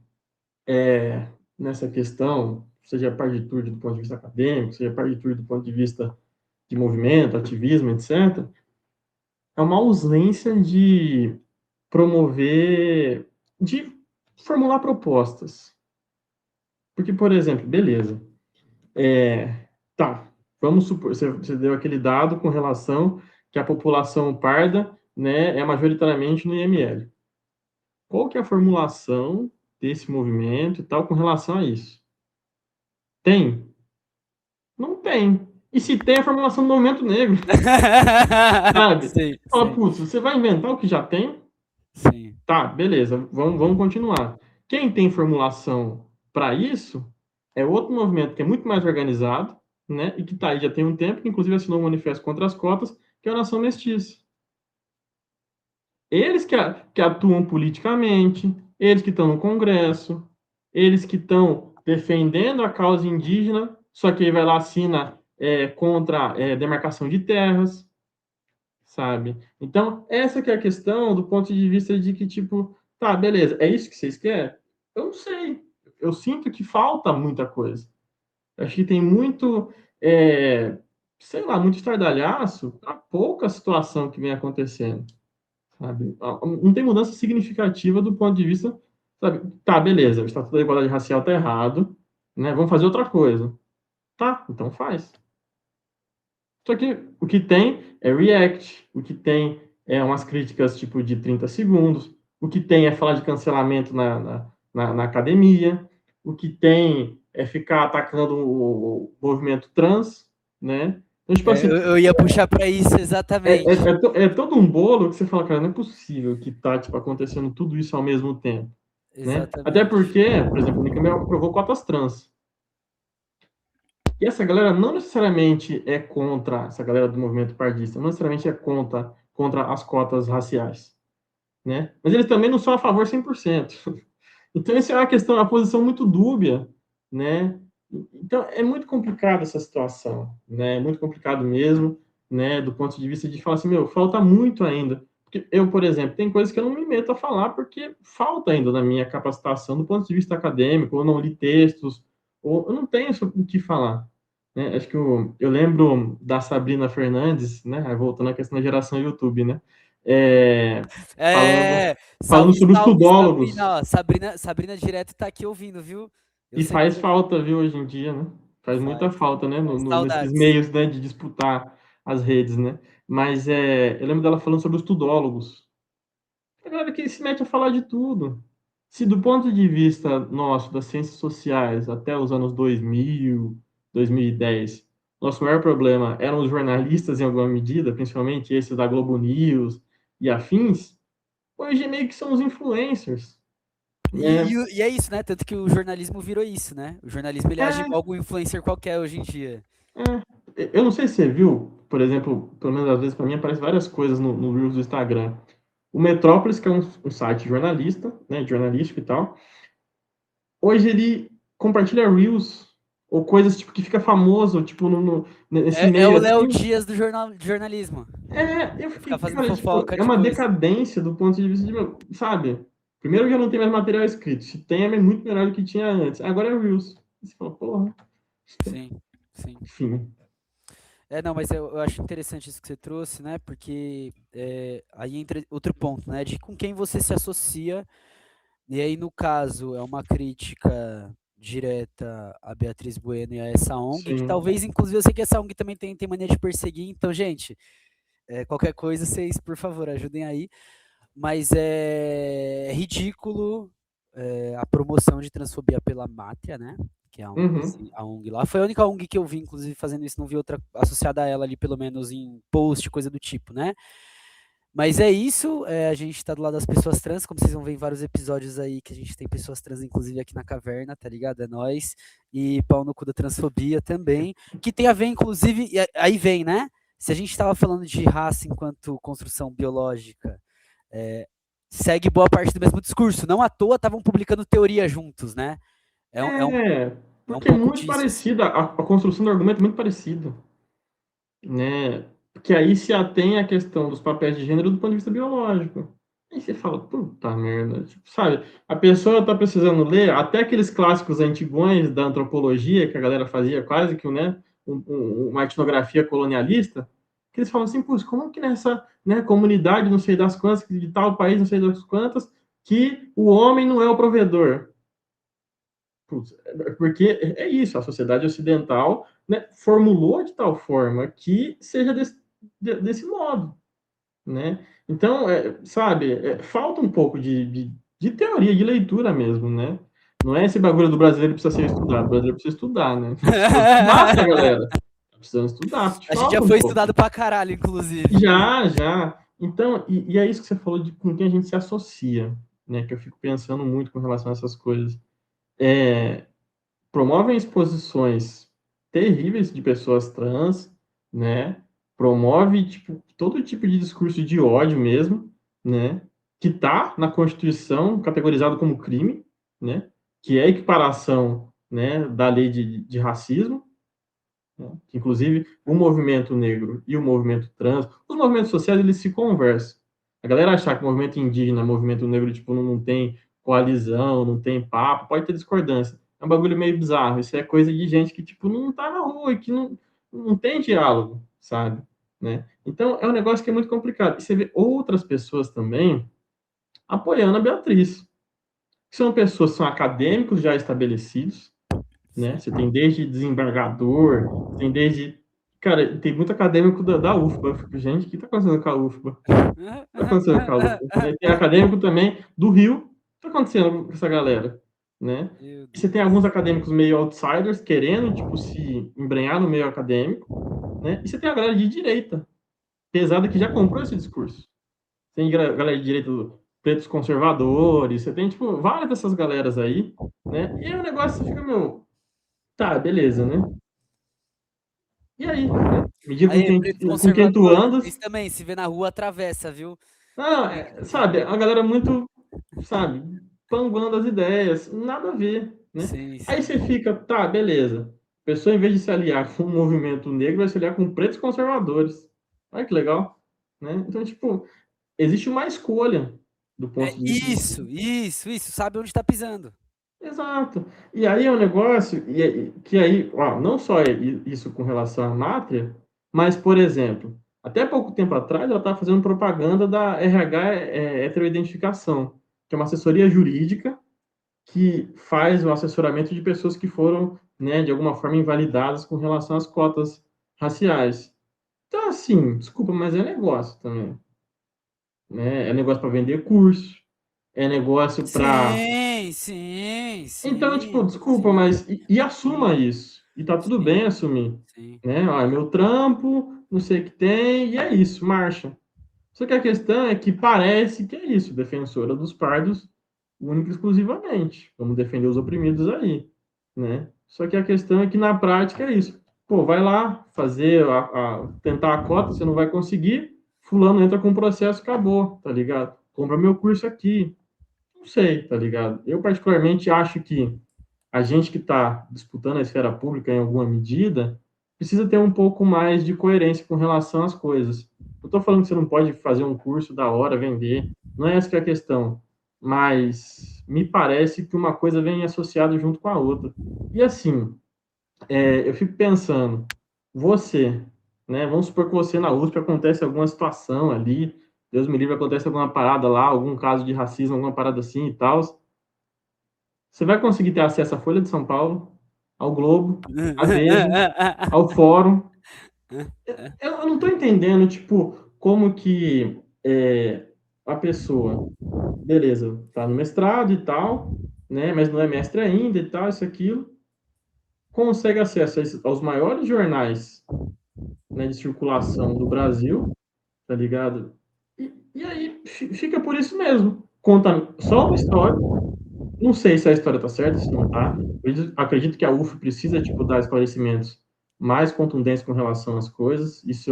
nessa questão, seja partitude do ponto de vista acadêmico, seja partitude do ponto de vista de movimento, ativismo, etc., é uma ausência de promover, de formular propostas. Porque, por exemplo, beleza, tá, vamos supor, você deu aquele dado com relação que a população parda, né, é majoritariamente no IML. Qual que é a formulação desse movimento e tal com relação a isso? Tem? Não tem. E se tem a formulação do movimento negro, sabe? Sim, Fala, sim, putz, você vai inventar o que já tem? sim. Tá, beleza, vamos continuar. Quem tem formulação para isso é outro movimento que é muito mais organizado, né? E que tá aí já tem um tempo, que inclusive assinou um manifesto contra as cotas, que é a Nação Mestiça. Eles que atuam politicamente, eles que estão no Congresso, eles que estão defendendo a causa indígena, só que aí vai lá assina contra demarcação de terras, sabe? Então, essa que é a questão do ponto de vista de que, tipo, tá, beleza, é isso que vocês querem? Eu não sei. Eu sinto que falta muita coisa. Eu acho que tem muito, sei lá, muito estardalhaço para pouca situação que vem acontecendo, sabe? Não tem mudança significativa do ponto de vista, sabe? Tá, beleza, o Estatuto da Igualdade Racial tá errado, né? Vamos fazer outra coisa. Tá, então faz. Só que o que tem é React, o que tem é umas críticas tipo de 30 segundos, o que tem é falar de cancelamento na academia, o que tem é ficar atacando o movimento trans, né? Então, tipo É, assim, eu ia puxar para isso exatamente. é todo um bolo que você fala, cara, não é possível que tá, tipo, acontecendo tudo isso ao mesmo tempo, né? Até Exatamente. porque, por exemplo, o Unicamp aprovou cotas trans. E essa galera não necessariamente é contra, essa galera do movimento pardista, não necessariamente é contra as cotas raciais, né? Mas eles também não são a favor 100%. Então, isso é uma questão, uma posição muito dúbia, né? Então, é muito complicado essa situação, né? É muito complicado mesmo, né? Do ponto de vista de falar assim, meu, falta muito ainda. Porque eu, por exemplo, tem coisas que eu não me meto a falar porque falta ainda na minha capacitação do ponto de vista acadêmico, ou não li textos, ou eu não tenho o que falar. Né? Acho que eu lembro da Sabrina Fernandes, né? Voltando à questão da geração YouTube, né? Falando, É, falando salve, sobre os salve, tudólogos. Sabrina. Ó, Sabrina direto tá aqui ouvindo, viu? Eu E sei que faz você falta, viu, hoje em dia, né? Faz muita faz. falta, né? Nesses Saudades. meios, né, de disputar as redes, né? Mas eu lembro dela falando sobre os tudólogos. A galera que se mete a falar de tudo. Se do ponto de vista nosso, das ciências sociais, até os anos 2000, 2010, nosso maior problema eram os jornalistas em alguma medida, principalmente esses da Globo News e afins, hoje meio que são os influencers, E, né? e é isso, né? Tanto que o jornalismo virou isso, né? O jornalismo ele age É, igual um influencer qualquer hoje em dia. eu não sei se você viu, por exemplo, pelo menos às vezes para mim aparecem várias coisas no Reels do Instagram. O Metrópolis, que é um site jornalista, né, jornalístico e tal, hoje ele compartilha Reels ou coisas tipo que fica famoso, tipo nesse É o meio Léo assim. Dias do jornalismo. Eu Vai ficar fiquei, fazendo cara, tipo, fofoca é de uma coisa. decadência do ponto de vista de, sabe? Primeiro já não tem mais material escrito, se tem é muito melhor do que tinha antes. Agora é Reels. Você fala, porra, Sim, sim. enfim. Não, mas eu acho interessante isso que você trouxe, né? Porque aí entra outro ponto, né? De com quem você se associa. E aí, no caso, é uma crítica direta a Beatriz Bueno e a essa ONG, que Sim. talvez, inclusive, eu sei que essa ONG também tem mania de perseguir. Então, gente, qualquer coisa, vocês, por favor, ajudem aí. Mas é ridículo a promoção de transfobia pela Mátria, né? Que é Uhum. a ONG lá. Foi a única ONG que eu vi, inclusive, fazendo isso. Não vi outra associada a ela ali, pelo menos em post, coisa do tipo, né? Mas é isso, a gente tá do lado das pessoas trans, como vocês vão ver em vários episódios aí que a gente tem pessoas trans, inclusive aqui na caverna, tá ligado? É nóis. E pau no cu da transfobia também, que tem a ver, inclusive, aí vem, né? Se a gente estava falando de raça enquanto construção biológica, é, segue boa parte do mesmo discurso. Não à toa estavam publicando teoria juntos, né? É um, é um, É, é um porque é pouco muito disso, assim. parecida, a construção do argumento é muito parecida, né? Porque aí se atém à questão dos papéis de gênero do ponto de vista biológico. Aí você fala, puta merda, tipo, sabe? A pessoa tá precisando ler até aqueles clássicos antigões da antropologia que a galera fazia quase que, né, uma etnografia colonialista, que eles falam assim, putz, como que nessa, né, comunidade, não sei das quantas, de tal país, não sei das quantas, que o homem não é o provedor? Putz, porque é isso, a sociedade ocidental, né, formulou de tal forma que seja desse modo, né? Então, sabe, falta um pouco de teoria, de leitura mesmo, né? Não é esse bagulho do brasileiro precisa ser estudado, o brasileiro precisa estudar, né? Precisa estudar essa galera. Tá precisando estudar, te A gente já falta um foi pouco. estudado pra caralho, inclusive. Já, já. Então, e é isso que você falou de com quem a gente se associa, né? Que eu fico pensando muito com relação a essas coisas. É, promovem exposições terríveis de pessoas trans, né? Promove tipo, todo tipo de discurso de ódio mesmo, né? Que está na Constituição categorizado como crime, né? Que é a equiparação, né, da lei de racismo, né? Inclusive o movimento negro e o movimento trans, os movimentos sociais eles se conversam. A galera achar que o movimento indígena, o movimento negro, tipo, não tem coalizão, não tem papo, pode ter discordância. É um bagulho meio bizarro. Isso é coisa de gente que, tipo, não tá na rua e que não tem diálogo, sabe? Né? Então, é um negócio que é muito complicado. E você vê outras pessoas também apoiando a Beatriz, que são pessoas, são acadêmicos já estabelecidos, né? Sim. Você tem desde desembargador, tem desde. Cara, tem muito acadêmico da UFBA. Eu fico, gente, o que está acontecendo com a UFBA? O que está acontecendo com a UFBA? Né? Tem acadêmico também do Rio. O que está acontecendo com essa galera? Né? Meu E você tem Deus. alguns acadêmicos meio outsiders, querendo, tipo, se embrenhar no meio acadêmico. Né? E você tem a galera de direita, pesada, que já comprou esse discurso. Tem galera de direita, pretos conservadores, você tem, tipo, várias dessas galeras aí. Né? E aí o negócio você fica, meu, tá, beleza, né? E aí, né? Medir Aí, pretos com quem tu conservadores, andas. vocês também, se vê na rua, atravessa, viu? Não, sabe, a galera muito, sabe, panguando as ideias, nada a ver, né? Sim, Aí sim. você fica, tá, beleza. A pessoa, em vez de se aliar com o movimento negro, vai se aliar com pretos conservadores. Olha que legal, né? Então, tipo, existe uma escolha do ponto de vista de. Isso. Sabe onde tá pisando. Exato. E aí é um negócio que aí, ó, não só isso com relação à mátria, mas, por exemplo, até pouco tempo atrás ela estava fazendo propaganda da RH Heteroidentificação, que é uma assessoria jurídica que faz o assessoramento de pessoas que foram, né, de alguma forma invalidadas com relação às cotas raciais. Então, assim, desculpa, mas é negócio também, né? É negócio para vender curso, é negócio para. Então, tipo, desculpa, Sim, mas e assuma sim, isso. E tá tudo bem sim, assumir. sim. Né? Ó, é meu trampo, não sei o que tem, e é isso, marcha. Só que a questão é que parece que é isso, defensora dos pardos única e exclusivamente. Vamos defender os oprimidos aí, né? Só que a questão é que na prática é isso. Pô, vai lá fazer tentar a cota, você não vai conseguir, fulano entra com um processo, acabou, tá ligado? Compra meu curso aqui. Não sei, tá ligado? Eu particularmente acho que a gente que está disputando a esfera pública em alguma medida precisa ter um pouco mais de coerência com relação às coisas. Não estou falando que você não pode fazer um curso da hora, vender, não é essa que é a questão, mas me parece que uma coisa vem associada junto com a outra. E assim, eu fico pensando, você, né, vamos supor que você na USP acontece alguma situação ali, Deus me livre, acontece alguma parada lá, algum caso de racismo, alguma parada assim e tal, você vai conseguir ter acesso à Folha de São Paulo, ao Globo, à Veja, ao Fórum. Eu não estou entendendo, tipo, como que a pessoa, beleza, está no mestrado e tal, né, mas não é mestre ainda e tal, isso, aquilo, consegue acesso aos maiores jornais, né, de circulação do Brasil, tá ligado? E aí fica por isso mesmo. Conta só uma história. Não sei se a história está certa, se não está. Acredito que a UF precisa tipo, dar esclarecimentos mais contundentes com relação às coisas. Isso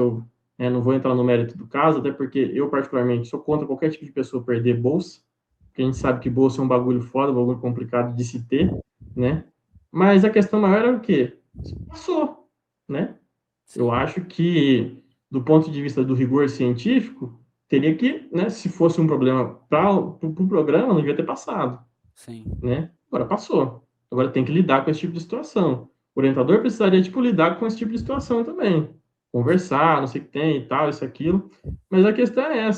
eu não vou entrar no mérito do caso, até porque eu, particularmente, sou contra qualquer tipo de pessoa perder bolsa, porque a gente sabe que bolsa é um bagulho foda, um bagulho complicado de se ter, né? Mas a questão maior é o quê? Passou, né? Eu Sim, acho que, do ponto de vista do rigor científico, teria que, né, se fosse um problema para o pro programa, não devia ter passado, sim. né? Agora passou. Agora tem que lidar com esse tipo de situação. O orientador precisaria, tipo, lidar com esse tipo de situação também. Conversar, não sei o que tem e tal, isso, aquilo. Mas a questão é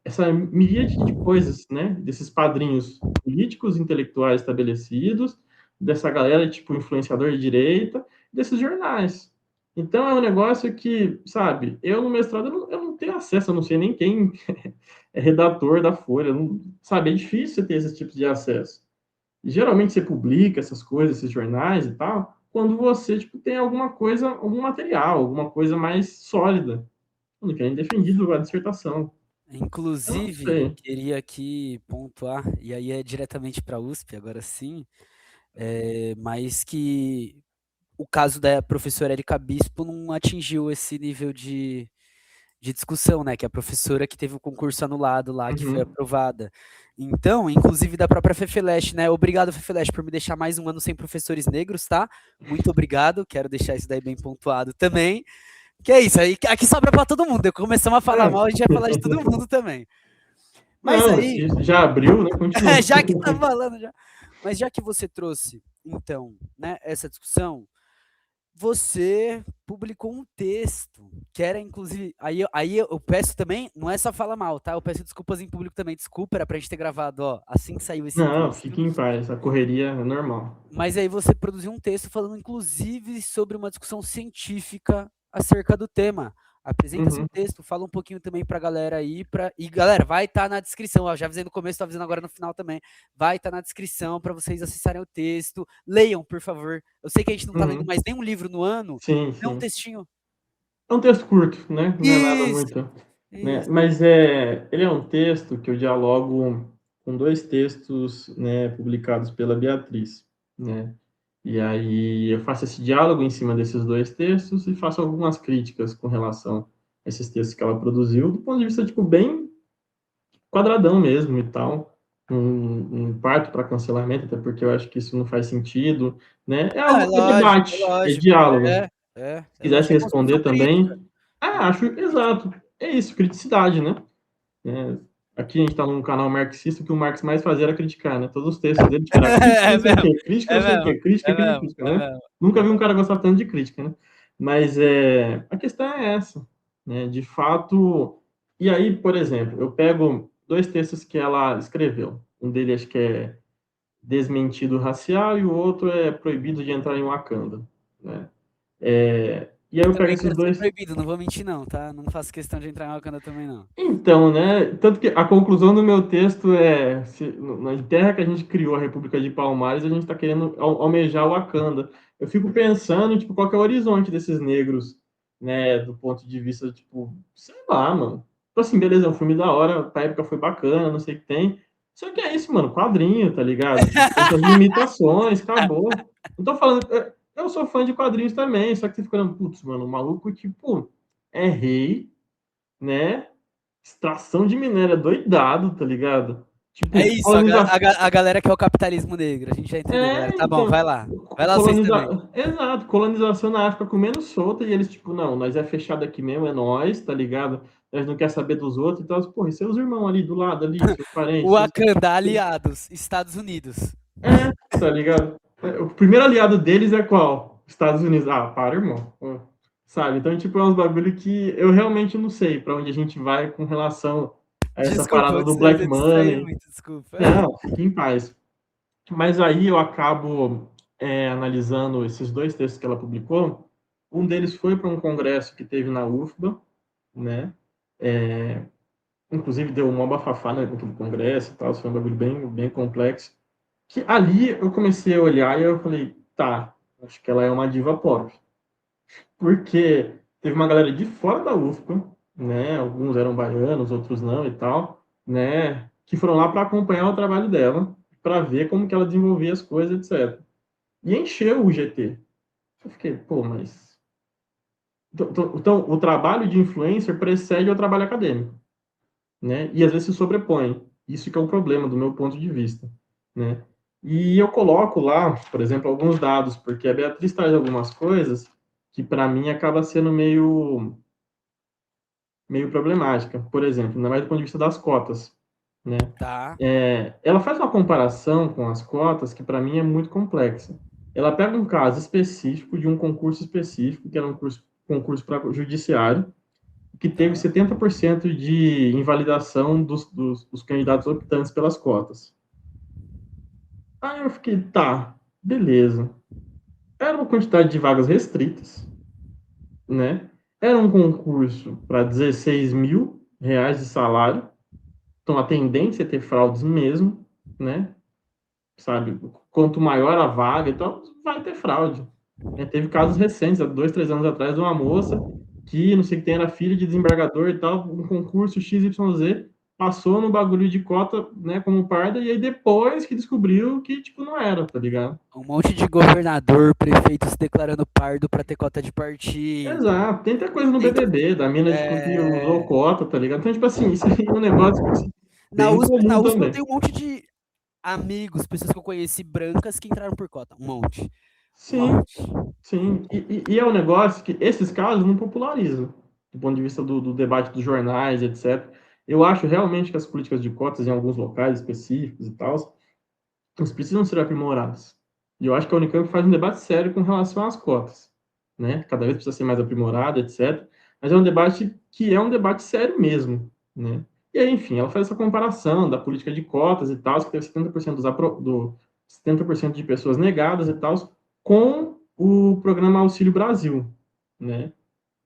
essa miríade de coisas, né? Desses padrinhos políticos, intelectuais estabelecidos, dessa galera, tipo, influenciador de direita, desses jornais. Então é um negócio que, sabe, eu no mestrado eu não tenho acesso, eu não sei nem quem é redator da Folha, não, sabe, é difícil você ter esse tipo de acesso. Geralmente você publica essas coisas, esses jornais e tal, quando você tipo, tem alguma coisa, algum material, alguma coisa mais sólida. Quando querem defendido a dissertação. Eu não Inclusive, sei. queria aqui pontuar, e aí é diretamente para a USP, agora sim, mas que o caso da professora Erika Bispo não atingiu esse nível de discussão, né? Que é a professora que teve o concurso anulado lá, que foi Uhum. aprovada. Então, inclusive da própria Fefeleche, né? Obrigado, Fefeleche, por me deixar mais um ano sem professores negros, tá? Muito obrigado. Quero deixar isso daí bem pontuado também. Que é isso, aí, aqui sobra para todo mundo. Começamos a falar É. mal, a gente vai falar de todo mundo também. Mas Não, aí, se já abriu, né? Continua. já que tá falando já. Mas já que você trouxe, então, né, essa discussão, você publicou um texto, que era inclusive. Aí eu peço também, não é só falar mal, tá? Eu peço desculpas em público também, desculpa, era pra gente ter gravado, ó, assim que saiu esse Não, texto. fique em paz, a correria é normal. Mas aí você produziu um texto falando, inclusive, sobre uma discussão científica acerca do tema. Apresenta seu Uhum. texto, fala um pouquinho também pra galera aí. E galera, vai estar na descrição. Ó, já avisei no começo, tô avisando agora no final também. Vai estar na descrição para vocês acessarem o texto. Leiam, por favor. Eu sei que a gente não tá lendo Uhum. mais nenhum livro no ano. Sim, Lê um sim. textinho. É um texto curto, né? Não é nada Isso, muito, né? isso. Mas ele é um texto que eu dialogo com dois textos, né, publicados pela Beatriz, né? E aí eu faço esse diálogo em cima desses dois textos e faço algumas críticas com relação a esses textos que ela produziu, do ponto de vista tipo bem quadradão mesmo e tal. Um parto para cancelamento, até porque eu acho que isso não faz sentido, né? É Não, é algo, é lógico, é debate, é lógico. diálogo. Se É lógico. quisesse É responder construção crítica. também, É acho construção crítica. exato. É isso, criticidade, né? Aqui a gente está num canal marxista, o que o Marx mais fazia era criticar, né? Todos os textos dele, tipo, era crítica, É não sei o mesmo, quê, crítica, é não sei o mesmo, quê, crítica, é crítica, mesmo, crítica, é né? mesmo. Nunca É vi um mesmo. cara gostar tanto de crítica, né? Mas a questão é essa, né? De fato. E aí, por exemplo, eu pego dois textos que ela escreveu. Um deles acho que é Desmentido Racial e o outro é Proibido de Entrar em Wakanda, né? E aí eu pego Também esses quero ser dois. proibido, não vou mentir não, tá? Não faço questão de entrar em Wakanda também não. Então, né? Tanto que a conclusão do meu texto é: na terra que a gente criou a República de Palmares, a gente está querendo almejar o Wakanda. Eu fico pensando, tipo, qual que é o horizonte desses negros, né? Do ponto de vista, tipo, sei lá, mano. Tipo assim, beleza, é um filme da hora, pra época foi bacana, não sei o que tem. Só que é isso, mano, quadrinho, tá ligado? Tipo, tem suas limitações, acabou. Não tô falando. Eu sou fã de quadrinhos também, só que você fica olhando, putz, mano, o maluco, tipo, é rei, né? Extração de minério, é doidado, tá ligado? É Tipo, isso, colonização. a galera quer o capitalismo negro. A gente já entendeu, galera. Tá bom, vai Então, lá. Vai lá vocês também. Exato, colonização na África comendo solta e eles, tipo, não, nós é fechado aqui mesmo, é nós, tá ligado? Nós não quer saber dos outros e tal. Porra, e seus irmãos ali do lado, ali, seus parentes, seus... Wakanda, aliados, Estados Unidos. Tá ligado? O primeiro aliado deles é qual? Estados Unidos. Ah, para, irmão. Pô, sabe? Então, tipo, é uns bagulho que eu realmente não sei pra onde a gente vai com relação a essa Desculpa, parada do Black eu distraí Money. muito, desculpa. Não, fique em paz. Mas aí eu acabo analisando esses dois textos que ela publicou. Um deles foi para um congresso que teve na UFBA, né? É, inclusive deu uma bafafá no congresso e tal, foi um bagulho bem, bem complexo. Que ali eu comecei a olhar e eu falei, tá, acho que ela é uma diva pop. Porque teve uma galera de fora da UFBA, né? Alguns eram baianos, outros não e tal, né? Que foram lá para acompanhar o trabalho dela, para ver como que ela desenvolvia as coisas, etc. E encheu o GT. Eu fiquei, pô, mas. Então, o trabalho de influencer precede o trabalho acadêmico, né? E às vezes se sobrepõe. Isso que é um problema do meu ponto de vista, né? E eu coloco lá, por exemplo, alguns dados, porque a Beatriz traz algumas coisas que para mim acaba sendo meio problemática. Por exemplo, ainda mais do ponto de vista das cotas, né? Tá. Ela faz uma comparação com as cotas que para mim é muito complexa. Ela pega um caso específico de um concurso específico, que era um concurso para judiciário, que teve Tá. 70% de invalidação dos candidatos optantes pelas cotas. Aí eu fiquei, tá, beleza. Era uma quantidade de vagas restritas, né? Era um concurso para 16 mil reais de salário, então a tendência é ter fraudes mesmo, né? Sabe? Quanto maior a vaga, então vai ter fraude. Teve casos recentes, há 2, 3 anos atrás, de uma moça que, não sei o que tem, era filha de desembargador e tal, um concurso XYZ, passou no bagulho de cota, né, como parda, e aí depois que descobriu que, tipo, não era, tá ligado? Um monte de governador, prefeito se declarando pardo pra ter cota de partido. Exato, tem até coisa no Tem, BBB, da mina que usou é, cota, tá ligado? Então, tipo assim, isso aí é um negócio assim, bem na comum USP eu também. tenho um monte de amigos, pessoas que eu conheci brancas que entraram por cota. Um monte. Um Sim, monte. sim, e é um negócio que esses casos não popularizam, do ponto de vista do debate dos jornais, etc. Eu acho realmente que as políticas de cotas em alguns locais específicos e tal, elas precisam ser aprimoradas. E eu acho que a Unicamp faz um debate sério com relação às cotas, né? Cada vez precisa ser mais aprimorada, etc. Mas é um debate que é um debate sério mesmo, né? E aí, enfim, ela faz essa comparação da política de cotas e tal, que teve 70% do 70% de pessoas negadas e tal, com o programa Auxílio Brasil, né?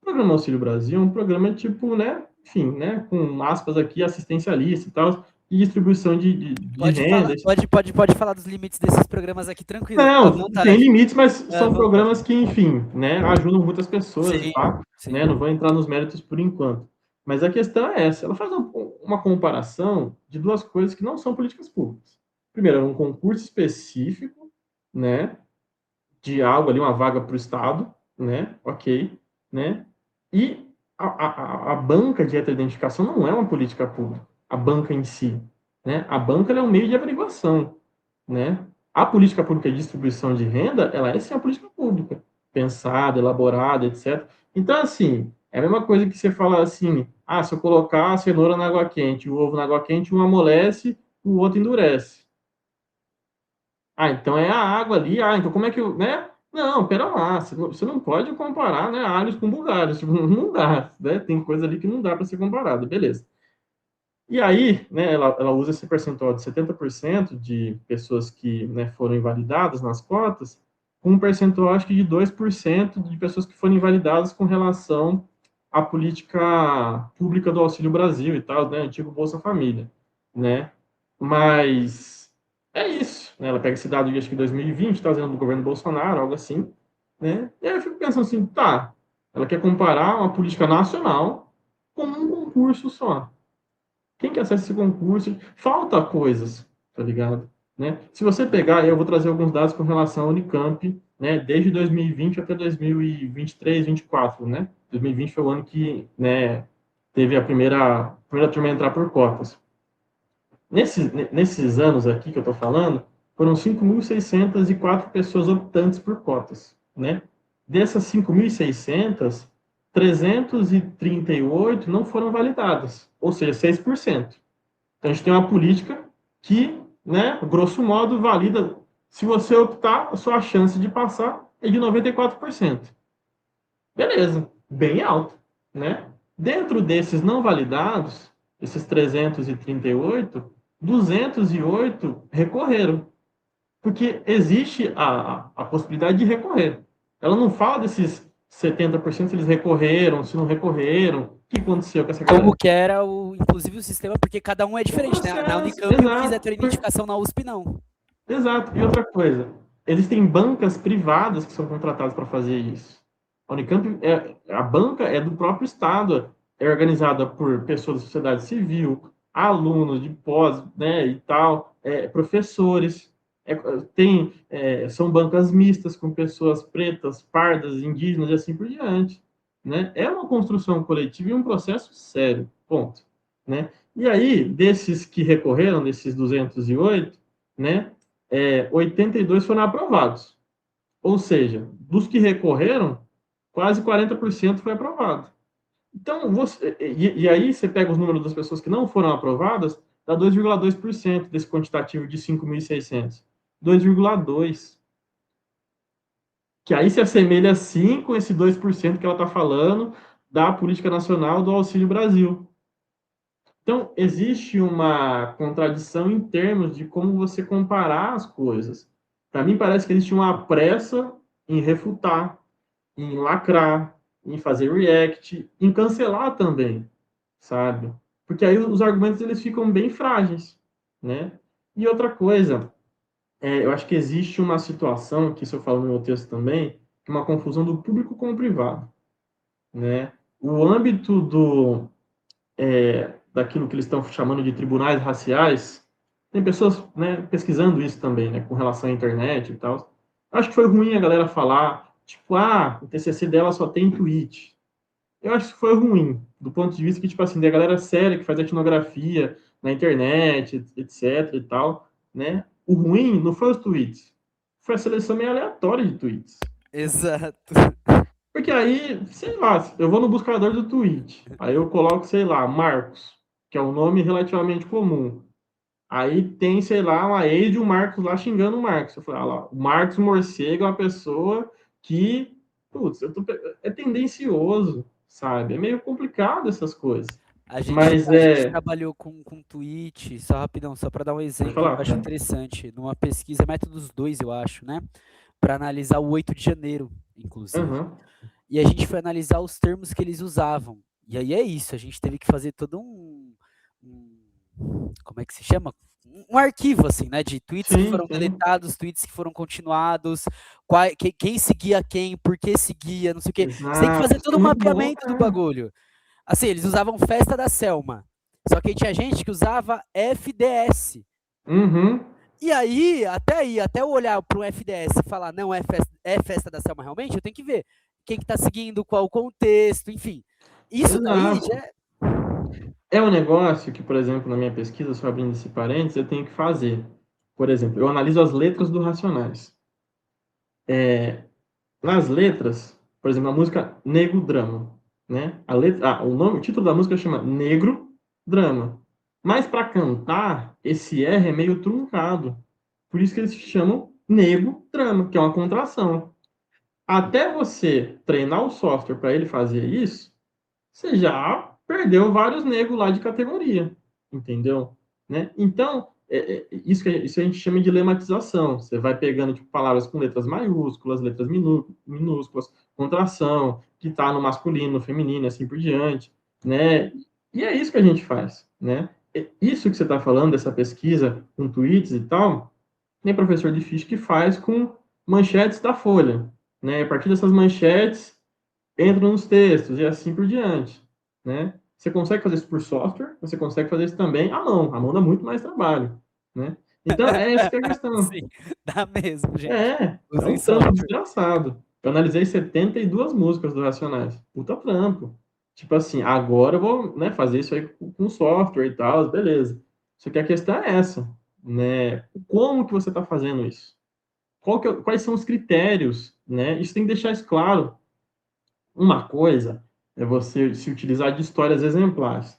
O programa Auxílio Brasil é um programa tipo, né, enfim, né, com aspas aqui, assistencialista e tal, e distribuição de Pode renda. falar, pode falar dos limites desses programas aqui tranquilo. Fica à Não, vontade. tem limites, mas À são vontade. programas que, enfim, né, ajudam muitas pessoas e Sim, pá, né, não sim. vou entrar nos méritos por enquanto. Mas a questão é essa, ela faz uma comparação de duas coisas que não são políticas públicas. Primeiro, é um concurso específico, né, de algo ali, uma vaga para o Estado, né, ok, né, e a banca de heteroidentificação não é uma política pública, a banca em si, né, a banca é um meio de averiguação, né? A política pública de distribuição de renda, ela é sim uma política pública, pensada, elaborada, etc. Então, assim, é a mesma coisa que você fala assim, ah, se eu colocar a cenoura na água quente, o ovo na água quente, um amolece, o outro endurece. Ah, então é a água ali, ah, então como é que eu, né? Não, pera lá, você não pode comparar, né, alhos com bugalhos, tipo, não dá, né? Tem coisa ali que não dá para ser comparada, beleza. E aí, né, ela usa esse percentual de 70% de pessoas que, né, foram invalidadas nas cotas, com um percentual, acho que de 2% de pessoas que foram invalidadas com relação à política pública do Auxílio Brasil e tal, né, antigo Bolsa Família, né? Mas é isso, né? Ela pega esse dado de, acho que 2020, está dizendo do governo Bolsonaro, algo assim, né? E aí eu fico pensando assim, tá, ela quer comparar uma política nacional, com um concurso só. Quem que acessa esse concurso? Falta coisas, tá ligado? Né? Se você pegar, eu vou trazer alguns dados com relação ao Unicamp, né, desde 2020 até 2023, 2024, né? 2020 foi o ano que, né, teve a primeira turma a entrar por cotas. Nesses anos aqui que eu estou falando, foram 5.604 pessoas optantes por cotas, né? Dessas 5.600, 338 não foram validadas, ou seja, 6%. Então, a gente tem uma política que, né, grosso modo, valida. Se você optar, a sua chance de passar é de 94%. Beleza, bem alto, né? Dentro desses não validados, esses 338, 208 recorreram, porque existe a possibilidade de recorrer. Ela não fala desses 70% se eles recorreram, se não recorreram, o que aconteceu com essa Como galera. que era, inclusive, o sistema, porque cada um é O diferente, né? Na processo, Unicamp eu fiz a exato, identificação, na USP não. exato. E outra coisa, existem bancas privadas que são contratadas para fazer isso. A Unicamp, a banca é do próprio Estado, é organizada por pessoas da sociedade civil, alunos de pós, né, e tal, professores. São bancas mistas com pessoas pretas, pardas, indígenas e assim por diante. Né? É uma construção coletiva e um processo sério, ponto. Né? E aí, desses que recorreram, desses 208, né, 82 foram aprovados. Ou seja, dos que recorreram, quase 40% foi aprovado. Então, e aí você pega os números das pessoas que não foram aprovadas, dá 2,2% desse quantitativo de 5.600. 2,2%. Que aí se assemelha sim com esse 2% que ela está falando da política nacional do Auxílio Brasil. Então, existe uma contradição em termos de como você comparar as coisas. Para mim, parece que existe uma pressa em refutar, em lacrar, em fazer react, em cancelar também, sabe? Porque aí os argumentos eles ficam bem frágeis, né? E outra coisa, eu acho que existe uma situação, que isso eu falo no meu texto também, que é uma confusão do público com o privado, né? O âmbito daquilo que eles estão chamando de tribunais raciais, tem pessoas, né, pesquisando isso também, né, com relação à internet e tal. Acho que foi ruim a galera falar, tipo, o TCC dela só tem tweet. Eu acho que foi ruim, do ponto de vista que, tipo assim, da galera séria que faz etnografia na internet, etc e tal, né? O ruim não foi os tweets, foi a seleção meio aleatória de tweets. Exato. Porque aí, sei lá, eu vou no buscador do tweet, aí eu coloco, sei lá, Marcos, que é um nome relativamente comum. Aí tem, sei lá, uma ex de um Marcos lá xingando o Marcos. Eu falei, lá, o Marcos Morcego é uma pessoa que, putz, é tendencioso, sabe? É meio complicado essas coisas. A gente, Mas a gente trabalhou com tweet, só rapidão, só para dar um pode exemplo que eu falar. acho interessante, numa pesquisa Métodos 2, eu acho, né? Para analisar o 8 de janeiro, inclusive. Aham. E a gente foi analisar os termos que eles usavam. E aí é isso, a gente teve que fazer todo como é que se chama? Um arquivo, assim, né? De tweets que Sim, foram sim. deletados, tweets que foram continuados, quem seguia quem, por que seguia, não sei o quê. Você tem que Exato. fazer Isso todo é o muito bom. mapeamento do bagulho. Assim, eles usavam Festa da Selma. Só que tinha gente que usava FDS. Uhum. Até eu olhar para o FDS e falar, não, é festa da Selma realmente, eu tenho que ver quem que tá seguindo, qual o contexto, enfim. Isso daí Exato. já é. É um negócio que, por exemplo, na minha pesquisa, só abrindo esse parênteses, eu tenho que fazer. Por exemplo, eu analiso as letras do Racionais. Nas letras, por exemplo, a música Negro Drama, né? O título da música chama Negro Drama. Mas para cantar, esse R é meio truncado. Por isso que eles chamam Negro Drama, que é uma contração. Até você treinar o software para ele fazer isso, você já perdeu vários negros lá de categoria, entendeu? Né? Então, isso a gente chama de lematização. Você vai pegando tipo, palavras com letras maiúsculas, letras minúsculas, contração, que está no masculino, no feminino, assim por diante, né? E é isso que a gente faz, né? Isso que você está falando, dessa pesquisa com tweets e tal, tem professor de ficha que faz com manchetes da Folha, né? A partir dessas manchetes, entram nos textos e assim por diante, né? Você consegue fazer isso por software, você consegue fazer isso também à mão. A mão dá muito mais trabalho, né? Então, é essa que é a questão. Sim, dá mesmo, gente. É Usem um trampo software. desgraçado. Eu analisei 72 músicas do Racionais. Puta trampo. Tipo assim, agora eu vou, né, fazer isso aí com software e tal, beleza. Só que a questão é essa, né? Como que você está fazendo isso? Quais são os critérios, né? Isso tem que deixar isso claro. Uma coisa é você se utilizar de histórias exemplares.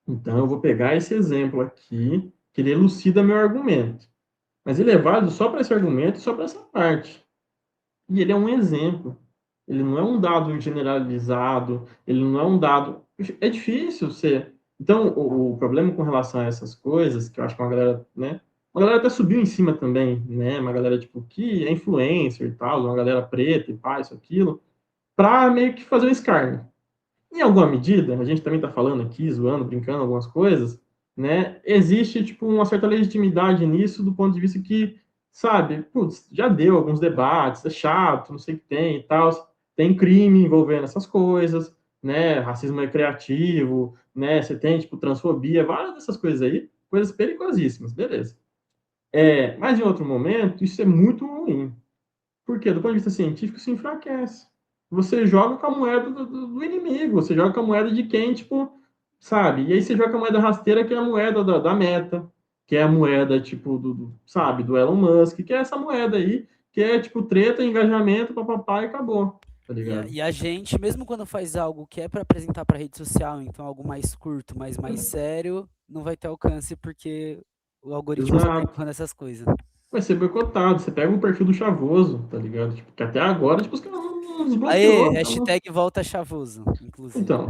Então, eu vou pegar esse exemplo aqui, que ele elucida meu argumento. Mas ele é válido só para esse argumento e só para essa parte. E ele é um exemplo. Ele não é um dado generalizado, ele não é um dado. É difícil ser. Então, o problema com relação a essas coisas, que eu acho que uma galera, né? Uma galera até subiu em cima também, né? Uma galera, tipo, que é influencer e tal, uma galera preta e pá, isso, aquilo, para meio que fazer um escárnio. Em alguma medida, a gente também está falando aqui, zoando, brincando algumas coisas, né? Existe tipo uma certa legitimidade nisso do ponto de vista que, sabe, putz, já deu alguns debates, é chato, não sei o que tem e tal, tem crime envolvendo essas coisas, né? Racismo recreativo, né? Você tem tipo transfobia, várias dessas coisas aí, coisas perigosíssimas, beleza? Mas em outro momento, isso é muito ruim. Porque, do ponto de vista científico, isso enfraquece. Você joga com a moeda do inimigo, você joga com a moeda de quem, tipo, sabe? E aí você joga com a moeda rasteira, que é a moeda da Meta, que é a moeda, tipo, sabe, do Elon Musk, que é essa moeda aí, que é, tipo, treta, engajamento, papapá, e acabou, tá E a, ligado? e a gente, mesmo quando faz algo que é para apresentar para rede social, então algo mais curto, mas mais sério, não vai ter alcance porque o algoritmo só tá Exato. empurrando essas coisas. Vai ser boicotado. Você pega o perfil do Chavoso, tá ligado? Tipo, que até agora, tipo, os caras não Aê, desbloqueou, tá. hashtag volta chavoso, inclusive. Então,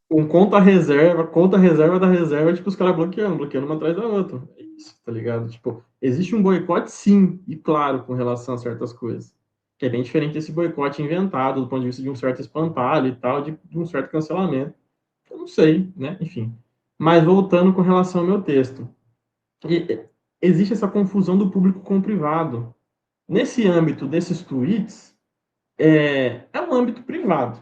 com conta reserva da reserva, tipo, os caras bloqueando uma atrás da outra. É isso, tá ligado? Tipo, existe um boicote, sim, e claro, com relação a certas coisas. Que é bem diferente desse boicote inventado, do ponto de vista de um certo espantalho e tal, de um certo cancelamento. Eu não sei, né? Enfim. Mas voltando com relação ao meu texto. Existe essa confusão do público com o privado. Nesse âmbito desses tweets, é um âmbito privado,